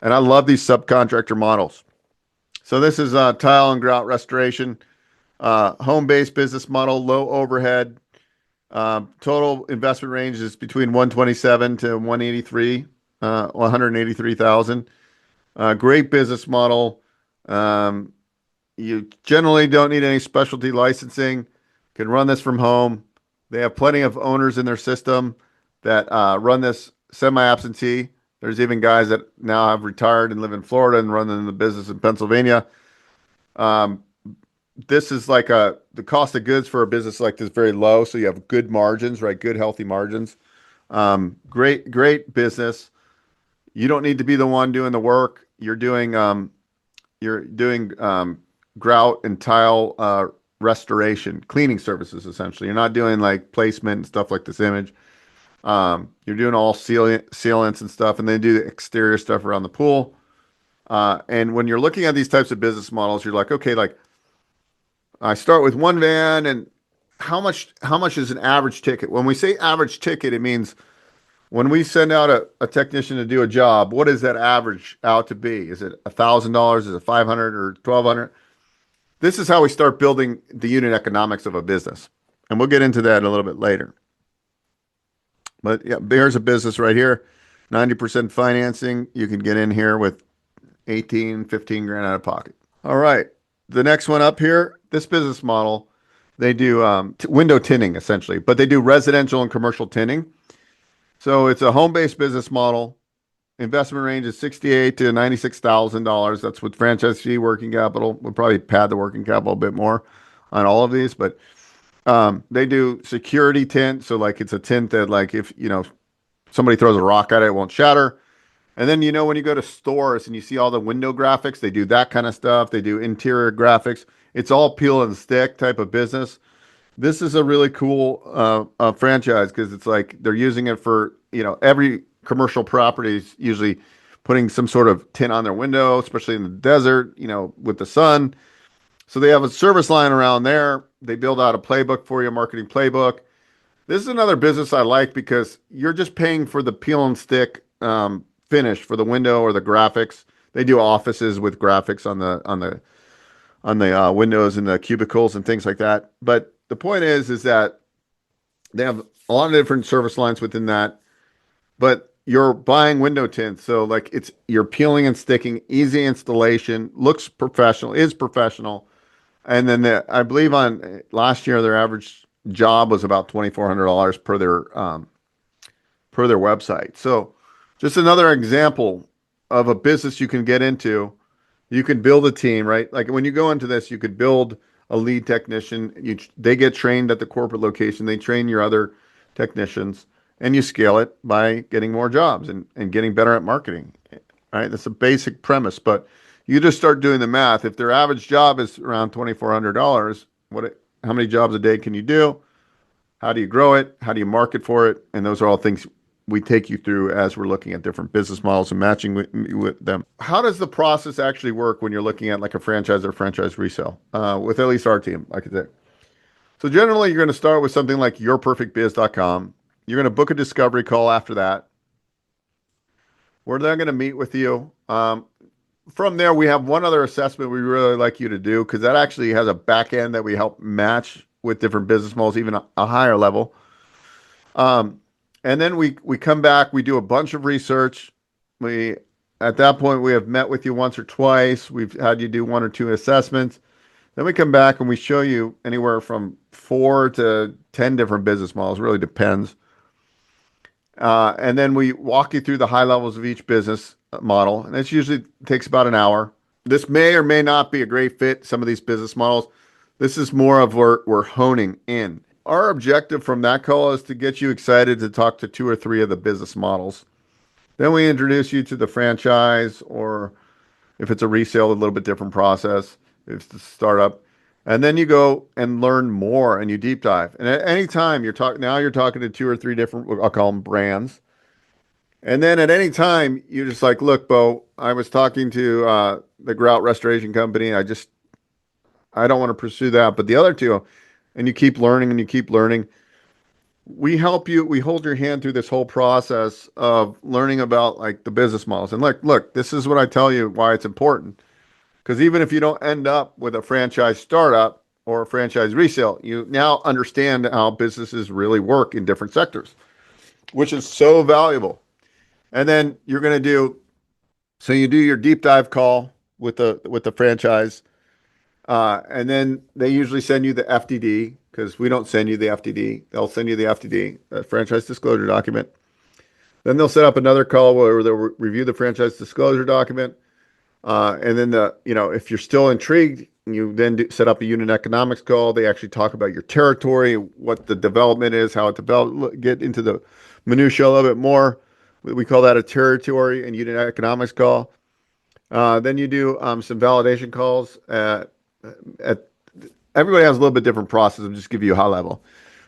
And I love these subcontractor models. So this is tile and grout restoration, home-based business model, low overhead. Total investment range is between 127 to 183,000. Great business model. You generally don't need any specialty licensing. Can run this from home. They have plenty of owners in their system that run this semi-absentee. There's even guys that now have retired and live in Florida and run in the business in Pennsylvania. This is like the cost of goods for a business like this is very low, so you have good margins, right? Good, healthy margins. Great business. You don't need to be the one doing the work. You're doing grout and tile restoration, cleaning services essentially. You're not doing like placement and stuff like this image. You're doing all sealants and stuff, and they do the exterior stuff around the pool. And when you're looking at these types of business models, you're like, okay, like I start with one van, and how much is an average ticket? When we say average ticket, it means when we send out a technician to do a job, what is that average out to be? Is it $1,000? Is it $500 or $1,200? This is how we start building the unit economics of a business. And we'll get into that a little bit later. But yeah, here's a business right here. 90% financing. You can get in here with 18, 15 grand out of pocket. All right. The next one up here, this business model, they do window tinting essentially, but they do residential and commercial tinting. So it's a home-based business model. Investment range is $68,000 to $96,000. That's with franchisee working capital. We'll probably pad the working capital a bit more on all of these, but they do security tint. So like it's a tint that like if somebody throws a rock at it, it won't shatter. And then when you go to stores and you see all the window graphics, they do that kind of stuff. They do interior graphics. It's all peel and stick type of business. This is a really cool franchise because it's like they're using it for, every commercial property is usually putting some sort of tint on their window, especially in the desert, with the sun. So they have a service line around there. They build out a playbook for you, a marketing playbook. This is another business I like because you're just paying for the peel and stick finish for the window or the graphics. They do offices with graphics on the windows and the cubicles and things like that. But the point is that they have a lot of different service lines within that. But you're buying window tints, so like you're peeling and sticking, easy installation, looks professional, is professional. And then I believe on last year their average job was about $2,400 per their website. So just another example of a business you can get into. You can build a team, right? Like when you go into this, you could build a lead technician. They get trained at the corporate location. They train your other technicians, and you scale it by getting more jobs and getting better at marketing. Right? That's a basic premise, but you just start doing the math. If their average job is around $2,400, how many jobs a day can you do? How do you grow it? How do you market for it? And those are all things we take you through as we're looking at different business models and matching with them. How does the process actually work when you're looking at like a franchise or franchise resale with at least our team, like I said? So generally, you're going to start with something like yourperfectbiz.com. You're going to book a discovery call after that, where they're going to meet with you. From there, we have one other assessment we really like you to do because that actually has a back end that we help match with different business models, even a higher level. And then we come back, we do a bunch of research. At that point, we have met with you once or twice. We've had you do one or two assessments. Then we come back and we show you anywhere from 4 to 10 different business models. It really depends. And then we walk you through the high levels of each business model. And this usually takes about an hour. This may or may not be a great fit, some of these business models. This is more of where we're honing in. Our objective from that call is to get you excited to talk to 2 or 3 of the business models. Then we introduce you to the franchise, or if it's a resale, a little bit different process. If it's a startup. And then you go and learn more and you deep dive. And at any time you're talking to 2 or 3 different, I'll call them brands. And then at any time you're just like, look, Beau, I was talking to the grout restoration company. I don't want to pursue that. But the other 2, and you keep learning and you keep learning. We help you. We hold your hand through this whole process of learning about like the business models. And look, this is what I tell you why it's important. Because even if you don't end up with a franchise startup or a franchise resale, you now understand how businesses really work in different sectors, which is so valuable. And then you're going to you do your deep dive call with the franchise. And then they usually send you the FDD because we don't send you the FDD. They'll send you the FDD, the franchise disclosure document. Then they'll set up another call where they'll review the franchise disclosure document. And then if you're still intrigued, you then set up a unit economics call. They actually talk about your territory, what the development is, how it developed, get into the minutia a little bit more. We call that a territory and unit economics call. Then you do some validation calls everybody has a little bit different process. I'll just give you a high level.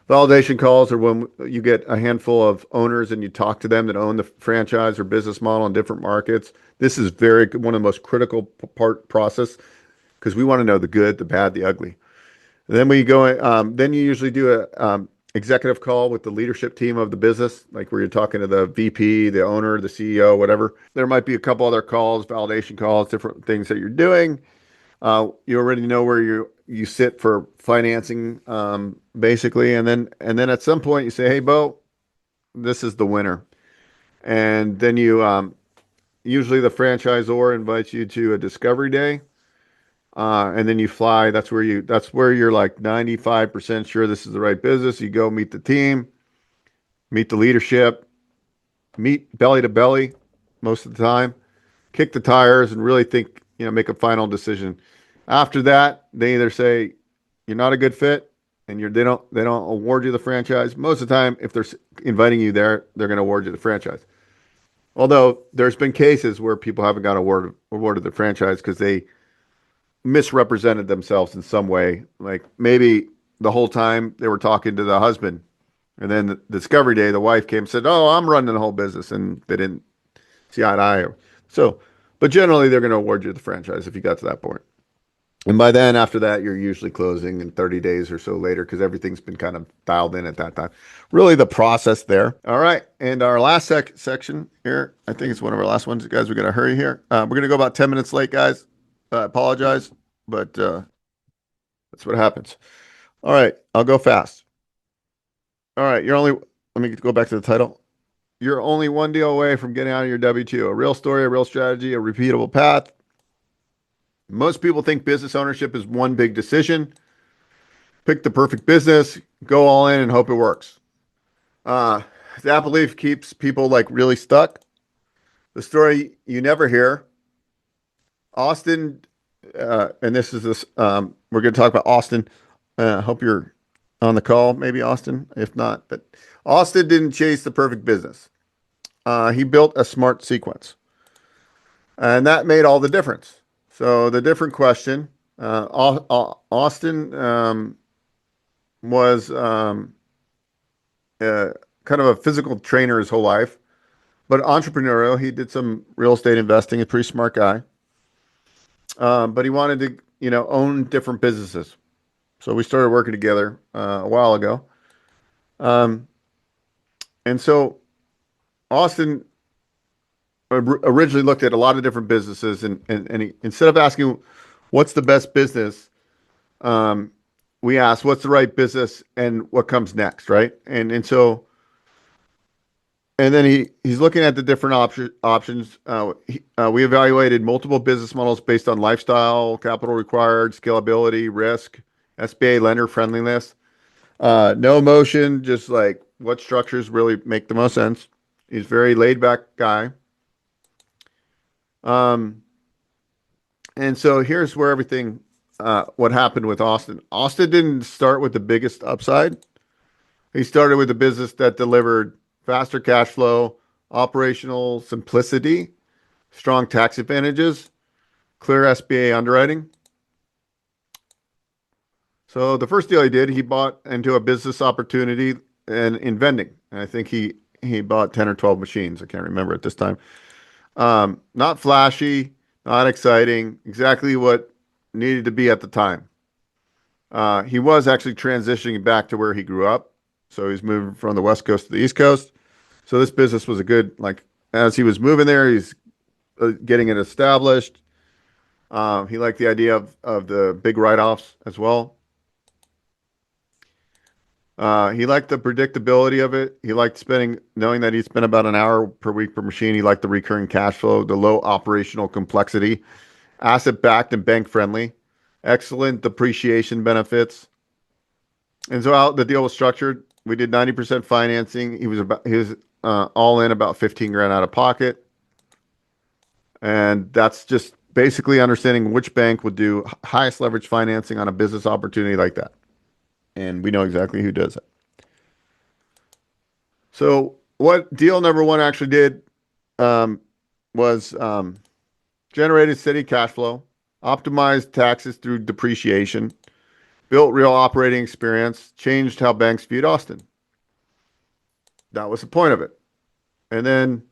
Validation calls are when you get a handful of owners and you talk to them that own the franchise or business model in different markets. This is one of the most critical process because we want to know the good, the bad, the ugly. And then we go. Then you usually do a executive call with the leadership team of the business, like where you're talking to the VP, the owner, the CEO, whatever. There might be a couple other calls, validation calls, different things that you're doing. You already know where you sit for financing, basically, and then at some point you say, "Hey, Beau, this is the winner," and then you usually the franchisor invites you to a discovery day, and then you fly. That's where you're like 95% sure this is the right business. You go meet the team, meet the leadership, meet belly to belly. most of the time, kick the tires and really think, make a final decision. After that, they either say you're not a good fit and they don't award you the franchise. Most of the time, if they're inviting you there, they're going to award you the franchise. Although there's been cases where people haven't got awarded the franchise because they misrepresented themselves in some way. Like maybe the whole time they were talking to the husband, and then the discovery day, the wife came and said, "Oh, I'm running the whole business," and they didn't see eye to eye. So, but generally, they're going to award you the franchise if you got to that point. And by then, after that, you're usually closing in 30 days or so later because everything's been kind of dialed in at that time. Really, the process there. All right. And our last section here, I think it's one of our last ones, guys. We're going to hurry here. We're going to go about 10 minutes late, guys. I apologize, but that's what happens. All right. I'll go fast. All right. Let me go back to the title. You're only one deal away from getting out of your W-2. A real story, a real strategy, a repeatable path. Most people think business ownership is one big decision. Pick the perfect business, go all in, and hope it works. That belief keeps people like really stuck. The story you never hear. Austin, and this is this. We're going to talk about Austin. Hope you're on the call, maybe Austin. If not, but Austin didn't chase the perfect business. He built a smart sequence, and that made all the difference. So the different question, Austin was kind of a physical trainer his whole life, but entrepreneurial. He did some real estate investing, a pretty smart guy. But he wanted to, own different businesses. So we started working together a while ago. And so Austin originally looked at a lot of different businesses, and he, instead of asking what's the best business, we asked what's the right business and what comes next, right? And then he's looking at the different options. We evaluated multiple business models based on lifestyle, capital required, scalability, risk, SBA lender friendliness. No emotion, just like what structures really make the most sense. He's a very laid back guy. And so here's where everything, what happened with Austin. Austin didn't start with the biggest upside. He started with a business that delivered faster cash flow, operational simplicity, strong tax advantages, clear SBA underwriting. So the first deal he did, he bought into a business opportunity and in vending. And I think he bought 10 or 12 machines. I can't remember at this time. Not flashy, not exciting, exactly what needed to be at the time. He was actually transitioning back to where he grew up. So he's moving from the West Coast to the East Coast. So this business was a good, like, as he was moving there, he's getting it established. He liked the idea of the big write-offs as well. He liked the predictability of it. He liked knowing that he spent about an hour per week per machine. He liked the recurring cash flow, the low operational complexity, asset-backed and bank-friendly, excellent depreciation benefits. And so how the deal was structured, we did 90% financing. He was all in about 15 grand out of pocket. And that's just basically understanding which bank would do highest leverage financing on a business opportunity like that. And we know exactly who does it. So what deal number one actually did was generated steady cash flow, optimized taxes through depreciation, built real operating experience, changed how banks viewed Austin. That was the point of it. And then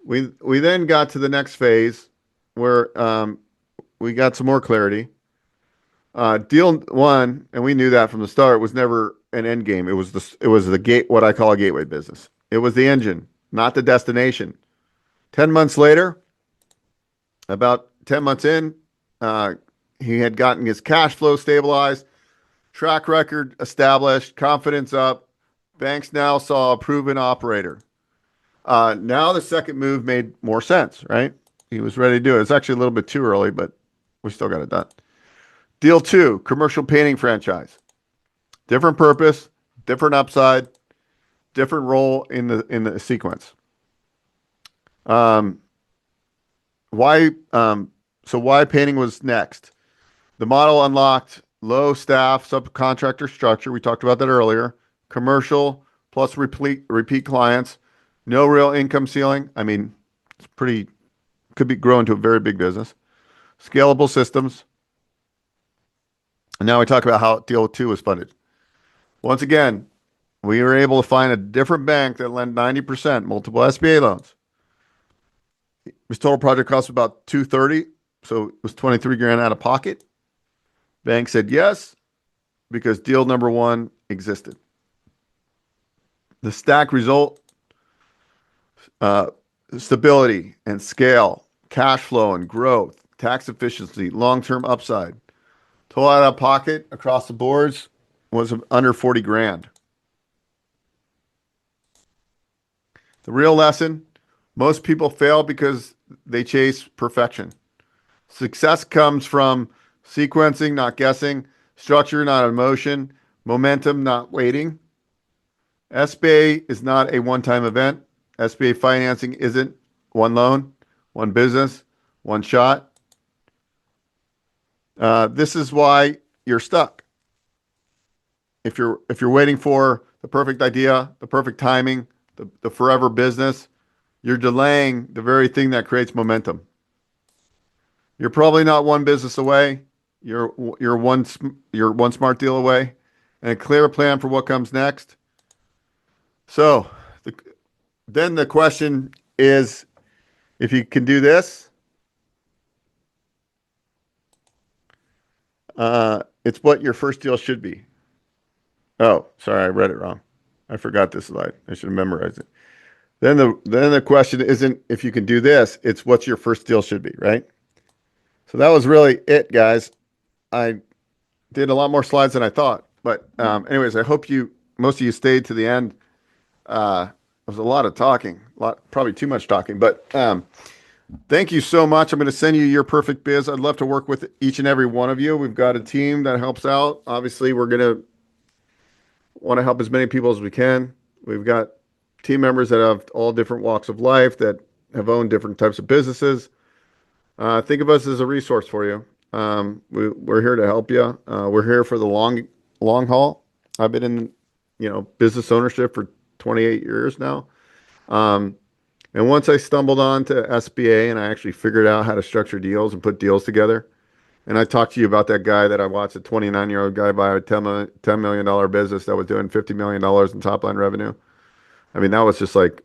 we then got to the next phase where we got some more clarity. Deal one, and we knew that from the start, was never an end game. It was the gate, what I call a gateway business. It was the engine, not the destination. 10 months later, about 10 months in, he had gotten his cash flow stabilized, track record established, confidence up. Banks now saw a proven operator. Now the second move made more sense, right? He was ready to do it. It's actually a little bit too early, but we still got it done. Deal two, commercial painting franchise. Different purpose, different upside, different role in the sequence. Um, why? So why painting was next? The model unlocked low staff subcontractor structure. We talked about that earlier. Commercial plus repeat clients. No real income ceiling. I mean, it's pretty, could be grown to a very big business. Scalable systems. And now we talk about how deal two was funded. Once again, we were able to find a different bank that lent 90% multiple SBA loans. His total project cost was about 230, so it was 23 grand out of pocket. Bank said yes because deal number one existed. The stack result, uh, stability and scale, cash flow and growth, tax efficiency, long-term upside. Total out of pocket across the boards was under 40 grand. The real lesson, most people fail because they chase perfection. Success comes from sequencing, not guessing, structure, not emotion, momentum, not waiting. SBA is not a one-time event. SBA financing isn't one loan, one business, one shot. This is why you're stuck. If you're waiting for the perfect idea, the perfect timing, the forever business, you're delaying the very thing that creates momentum. You're probably not one business away. You're one smart deal away, and a clear plan for what comes next. So, then the question is, if you can do this, it's what your first deal should be. Oh, sorry, I read it wrong. I forgot this slide. I should have memorized it. Then the question isn't if you can do this, it's what your first deal should be, right? So that was really it, guys. I did a lot more slides than I thought, but anyways, I hope most of you stayed to the end. It was a lot of talking, probably too much talking, but thank you so much. I'm going to send you your perfect biz. I'd love to work with each and every one of you. We've got a team that helps out. Obviously, we're going to want to help as many people as we can. We've got team members that have all different walks of life that have owned different types of businesses. Think of us as a resource for you. We're here to help you. We're here for the long haul. I've been in, business ownership for 28 years now. And once I stumbled on to SBA and I actually figured out how to structure deals and put deals together, and I talked to you about that guy that I watched, a 29-year-old guy buy a $10 million business that was doing $50 million in top line revenue. I mean, that was just like,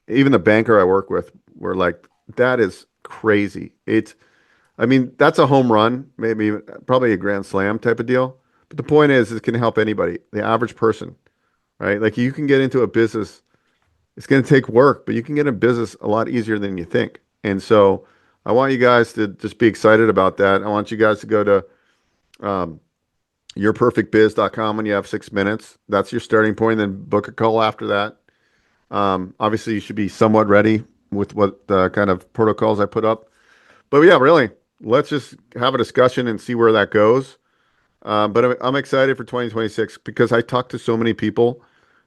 even the banker I work with were like, that is crazy. That's a home run, probably a grand slam type of deal. But the point is, it can help anybody, the average person, right? Like you can get into a business, it's going to take work, but you can get in business a lot easier than you think. And so I want you guys to just be excited about that. I want you guys to go to yourperfectbiz.com when you have 6 minutes. That's your starting point. Then book a call after that. Obviously, you should be somewhat ready with what kind of protocols I put up. But yeah, really, let's just have a discussion and see where that goes. But I'm excited for 2026 because I talk to so many people,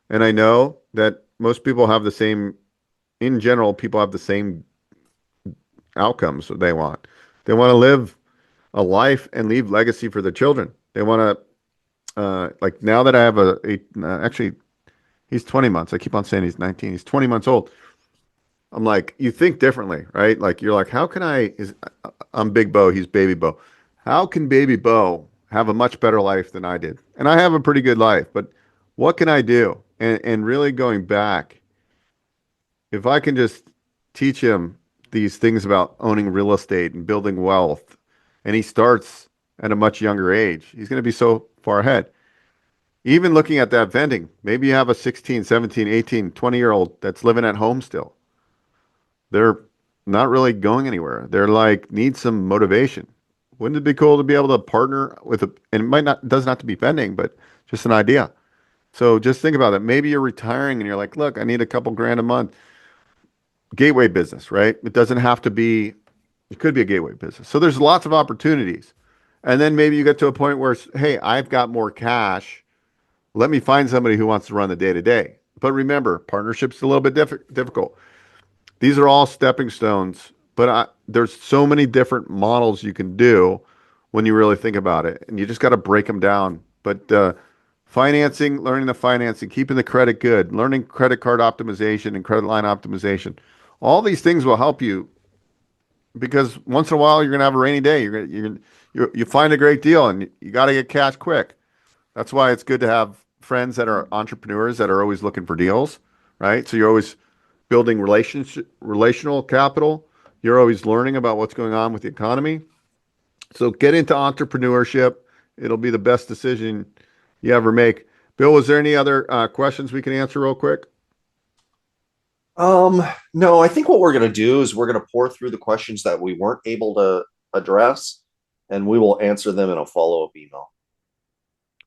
and I know that most people have the same, in general, people have the same outcomes that they want. They want to live a life and leave legacy for their children. They want to, like now that I have actually, he's 20 months. I keep on saying he's 19. He's 20 months old. I'm like, you think differently, right? Like, you're like, I'm Big Beau, he's Baby Beau. How can Baby Beau have a much better life than I did? And I have a pretty good life, but what can I do? And really going back, if I can just teach him these things about owning real estate and building wealth, and he starts at a much younger age, he's going to be so far ahead. Even looking at that vending, maybe you have a 16, 17, 18, 20-year-old that's living at home still. They're not really going anywhere. They're like, need some motivation. Wouldn't it be cool to be able to partner with and doesn't have to be vending, but just an idea. So just think about it. Maybe you're retiring and you're like, look, I need a couple grand a month. Gateway business, right? It doesn't have to be, it could be a gateway business. So there's lots of opportunities. And then maybe you get to a point where, hey, I've got more cash. Let me find somebody who wants to run the day to day. But remember, partnership's a little bit difficult. these are all stepping stones, but there's so many different models you can do when you really think about it, and you just got to break them down. But financing, learning the financing, keeping the credit good, learning credit card optimization and credit line optimization, all these things will help you because once in a while you're gonna have a rainy day. You find a great deal and you got to get cash quick. That's why it's good to have friends that are entrepreneurs that are always looking for deals, right? So you're always building relational capital. You're always learning about what's going on with the economy. So get into entrepreneurship. It'll be the best decision you ever make. Bill, was there any other questions we can answer real quick? No, I think what we're going to do is we're going to pour through the questions that we weren't able to address, and we will answer them in a follow-up email.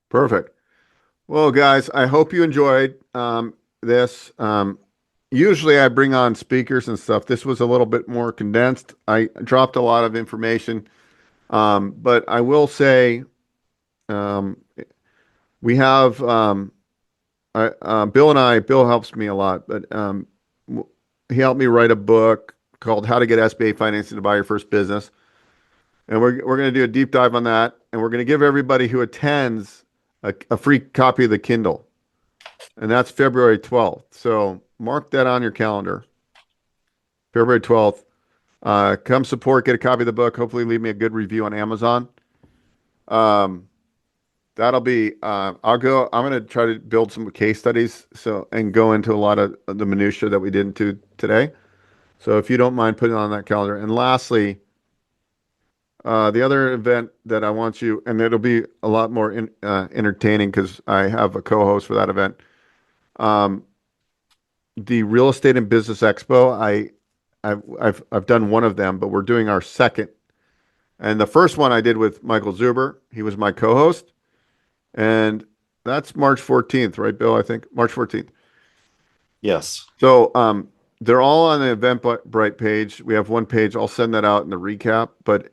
Perfect. Well, guys, I hope you enjoyed this. Usually I bring on speakers and stuff. This was a little bit more condensed. I dropped a lot of information. But I will say, um, we have Bill helps me a lot, but he helped me write a book called How to Get SBA Financing to Buy Your First Business. And we're going to do a deep dive on that. And we're going to give everybody who attends a free copy of the Kindle. And that's February 12th. So mark that on your calendar. February 12th. Come support, get a copy of the book. Hopefully leave me a good review on Amazon. That'll be, I'm going to try to build some case studies and go into a lot of the minutia that we didn't do today. So if you don't mind putting it on that calendar. And lastly, the other event that I want you, and it'll be a lot more entertaining because I have a co-host for that event. The Real Estate and Business Expo. I've done one of them, but we're doing our second. And the first one I did with Michael Zuber. He was my co-host. And that's March 14th, right, Bill? I think March 14th. Yes. So they're all on the Eventbrite page. We have one page. I'll send that out in the recap. But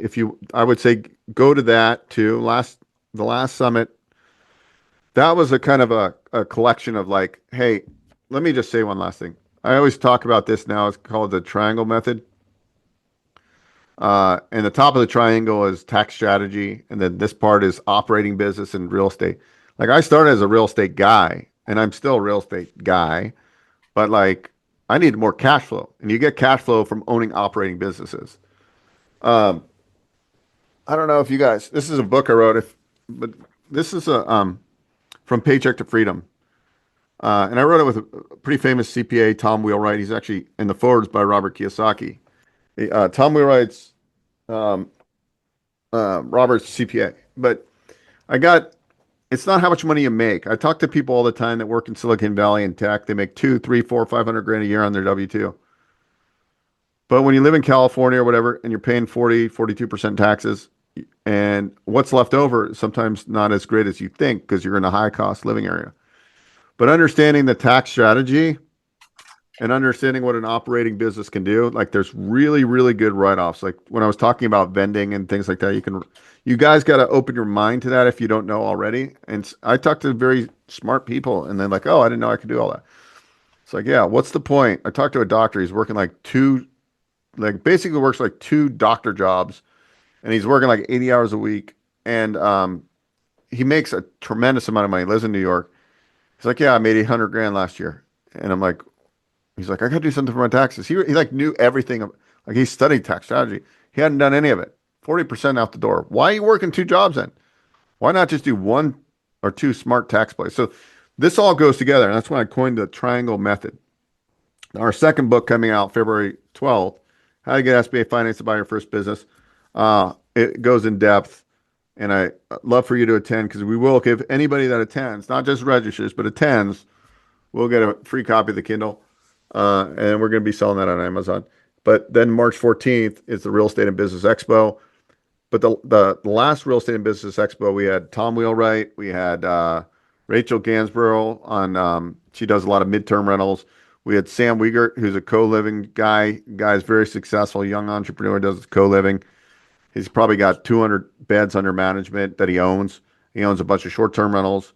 I would say go to that too. The last summit, that was a kind of a collection of like, hey, let me just say one last thing. I always talk about this now. It's called the triangle method. And the top of the triangle is tax strategy. And then this part is operating business and real estate. Like I started as a real estate guy and I'm still a real estate guy, but like I need more cash flow and you get cash flow from owning operating businesses. I don't know if you guys, this is a book I wrote, but this is From Paycheck to Freedom. And I wrote it with a pretty famous CPA, Tom Wheelwright. He's actually in the forwards by Robert Kiyosaki. Tom Wheelwright's Robert's CPA. But it's not how much money you make. I talk to people all the time that work in Silicon Valley in tech. They make 2, 3, 4, 500 grand a year on their W-2. But when you live in California or whatever, and you're paying 42% taxes, and what's left over is sometimes not as great as you think because you're in a high cost living area. But understanding the tax strategy and understanding what an operating business can do, like there's really, really good write-offs. Like when I was talking about vending and things like that, you guys got to open your mind to that if you don't know already. And I talk to very smart people and they're like, oh, I didn't know I could do all that. It's like, yeah, what's the point? I talked to a doctor. He's working basically works like 2 doctor jobs and he's working like 80 hours a week. And he makes a tremendous amount of money, lives in New York. He's like, yeah, I made 800 grand last year. And I'm like, he's like, I got to do something for my taxes. He like knew everything. Like he studied tax strategy. He hadn't done any of it. 40% out the door. Why are you working 2 jobs then? Why not just do 1 or 2 smart tax plays? So this all goes together. And that's when I coined the triangle method. Our second book coming out February 12th, How to Get SBA Financing to Buy Your First Business. It goes in depth. And I love for you to attend because we will give anybody that attends, not just registers, but attends, we'll get a free copy of the Kindle. And we're going to be selling that on Amazon. But then March 14th is the Real Estate and Business Expo. But the last Real Estate and Business Expo, we had Tom Wheelwright. We had Rachel Gansborough on, she does a lot of midterm rentals. We had Sam Wiegert, who's a co-living guy. Guy's very successful, young entrepreneur, does co-living. He's probably got 200 beds under management that he owns. He owns a bunch of short-term rentals.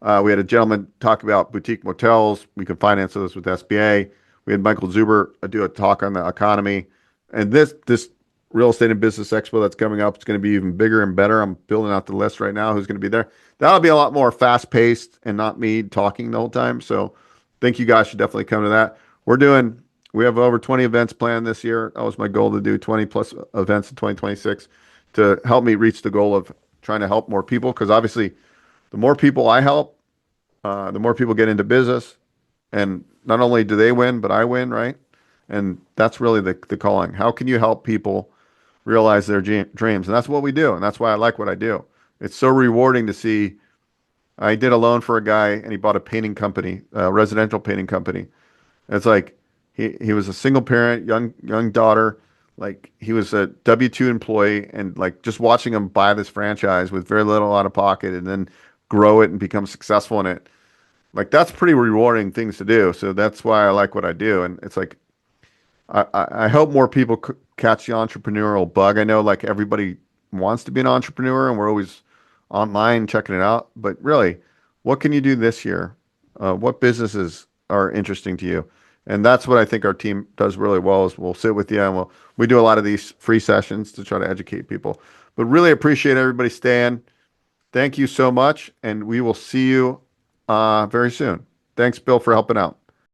We had a gentleman talk about boutique motels. We can finance those with SBA. We had Michael Zuber do a talk on the economy. And this real estate and business expo that's coming up, it's going to be even bigger and better. I'm building out the list right now who's going to be there. That'll be a lot more fast paced and not me talking the whole time. So I think you guys should definitely come to that. We have over 20 events planned this year. That was my goal, to do 20 plus events in 2026 to help me reach the goal of trying to help more people. Because obviously, the more people I help, the more people get into business. And not only do they win, but I win, right? And that's really the calling. How can you help people realize their dreams? And that's what we do. And that's why I like what I do. It's so rewarding to see. I did a loan for a guy and he bought a painting company, a residential painting company. It's like he was a single parent, young daughter. Like he was a W-2 employee, and like just watching him buy this franchise with very little out of pocket and then grow it and become successful in it. Like that's pretty rewarding things to do. So that's why I like what I do. And it's like I hope more people catch the entrepreneurial bug. I know like everybody wants to be an entrepreneur and we're always online checking it out. But really, what can you do this year? What businesses are interesting to you? And that's what I think our team does really well is we'll sit with you and we do a lot of these free sessions to try to educate people. But really appreciate everybody staying. Thank you so much. And we will see you very soon. Thanks, Bill, for helping out.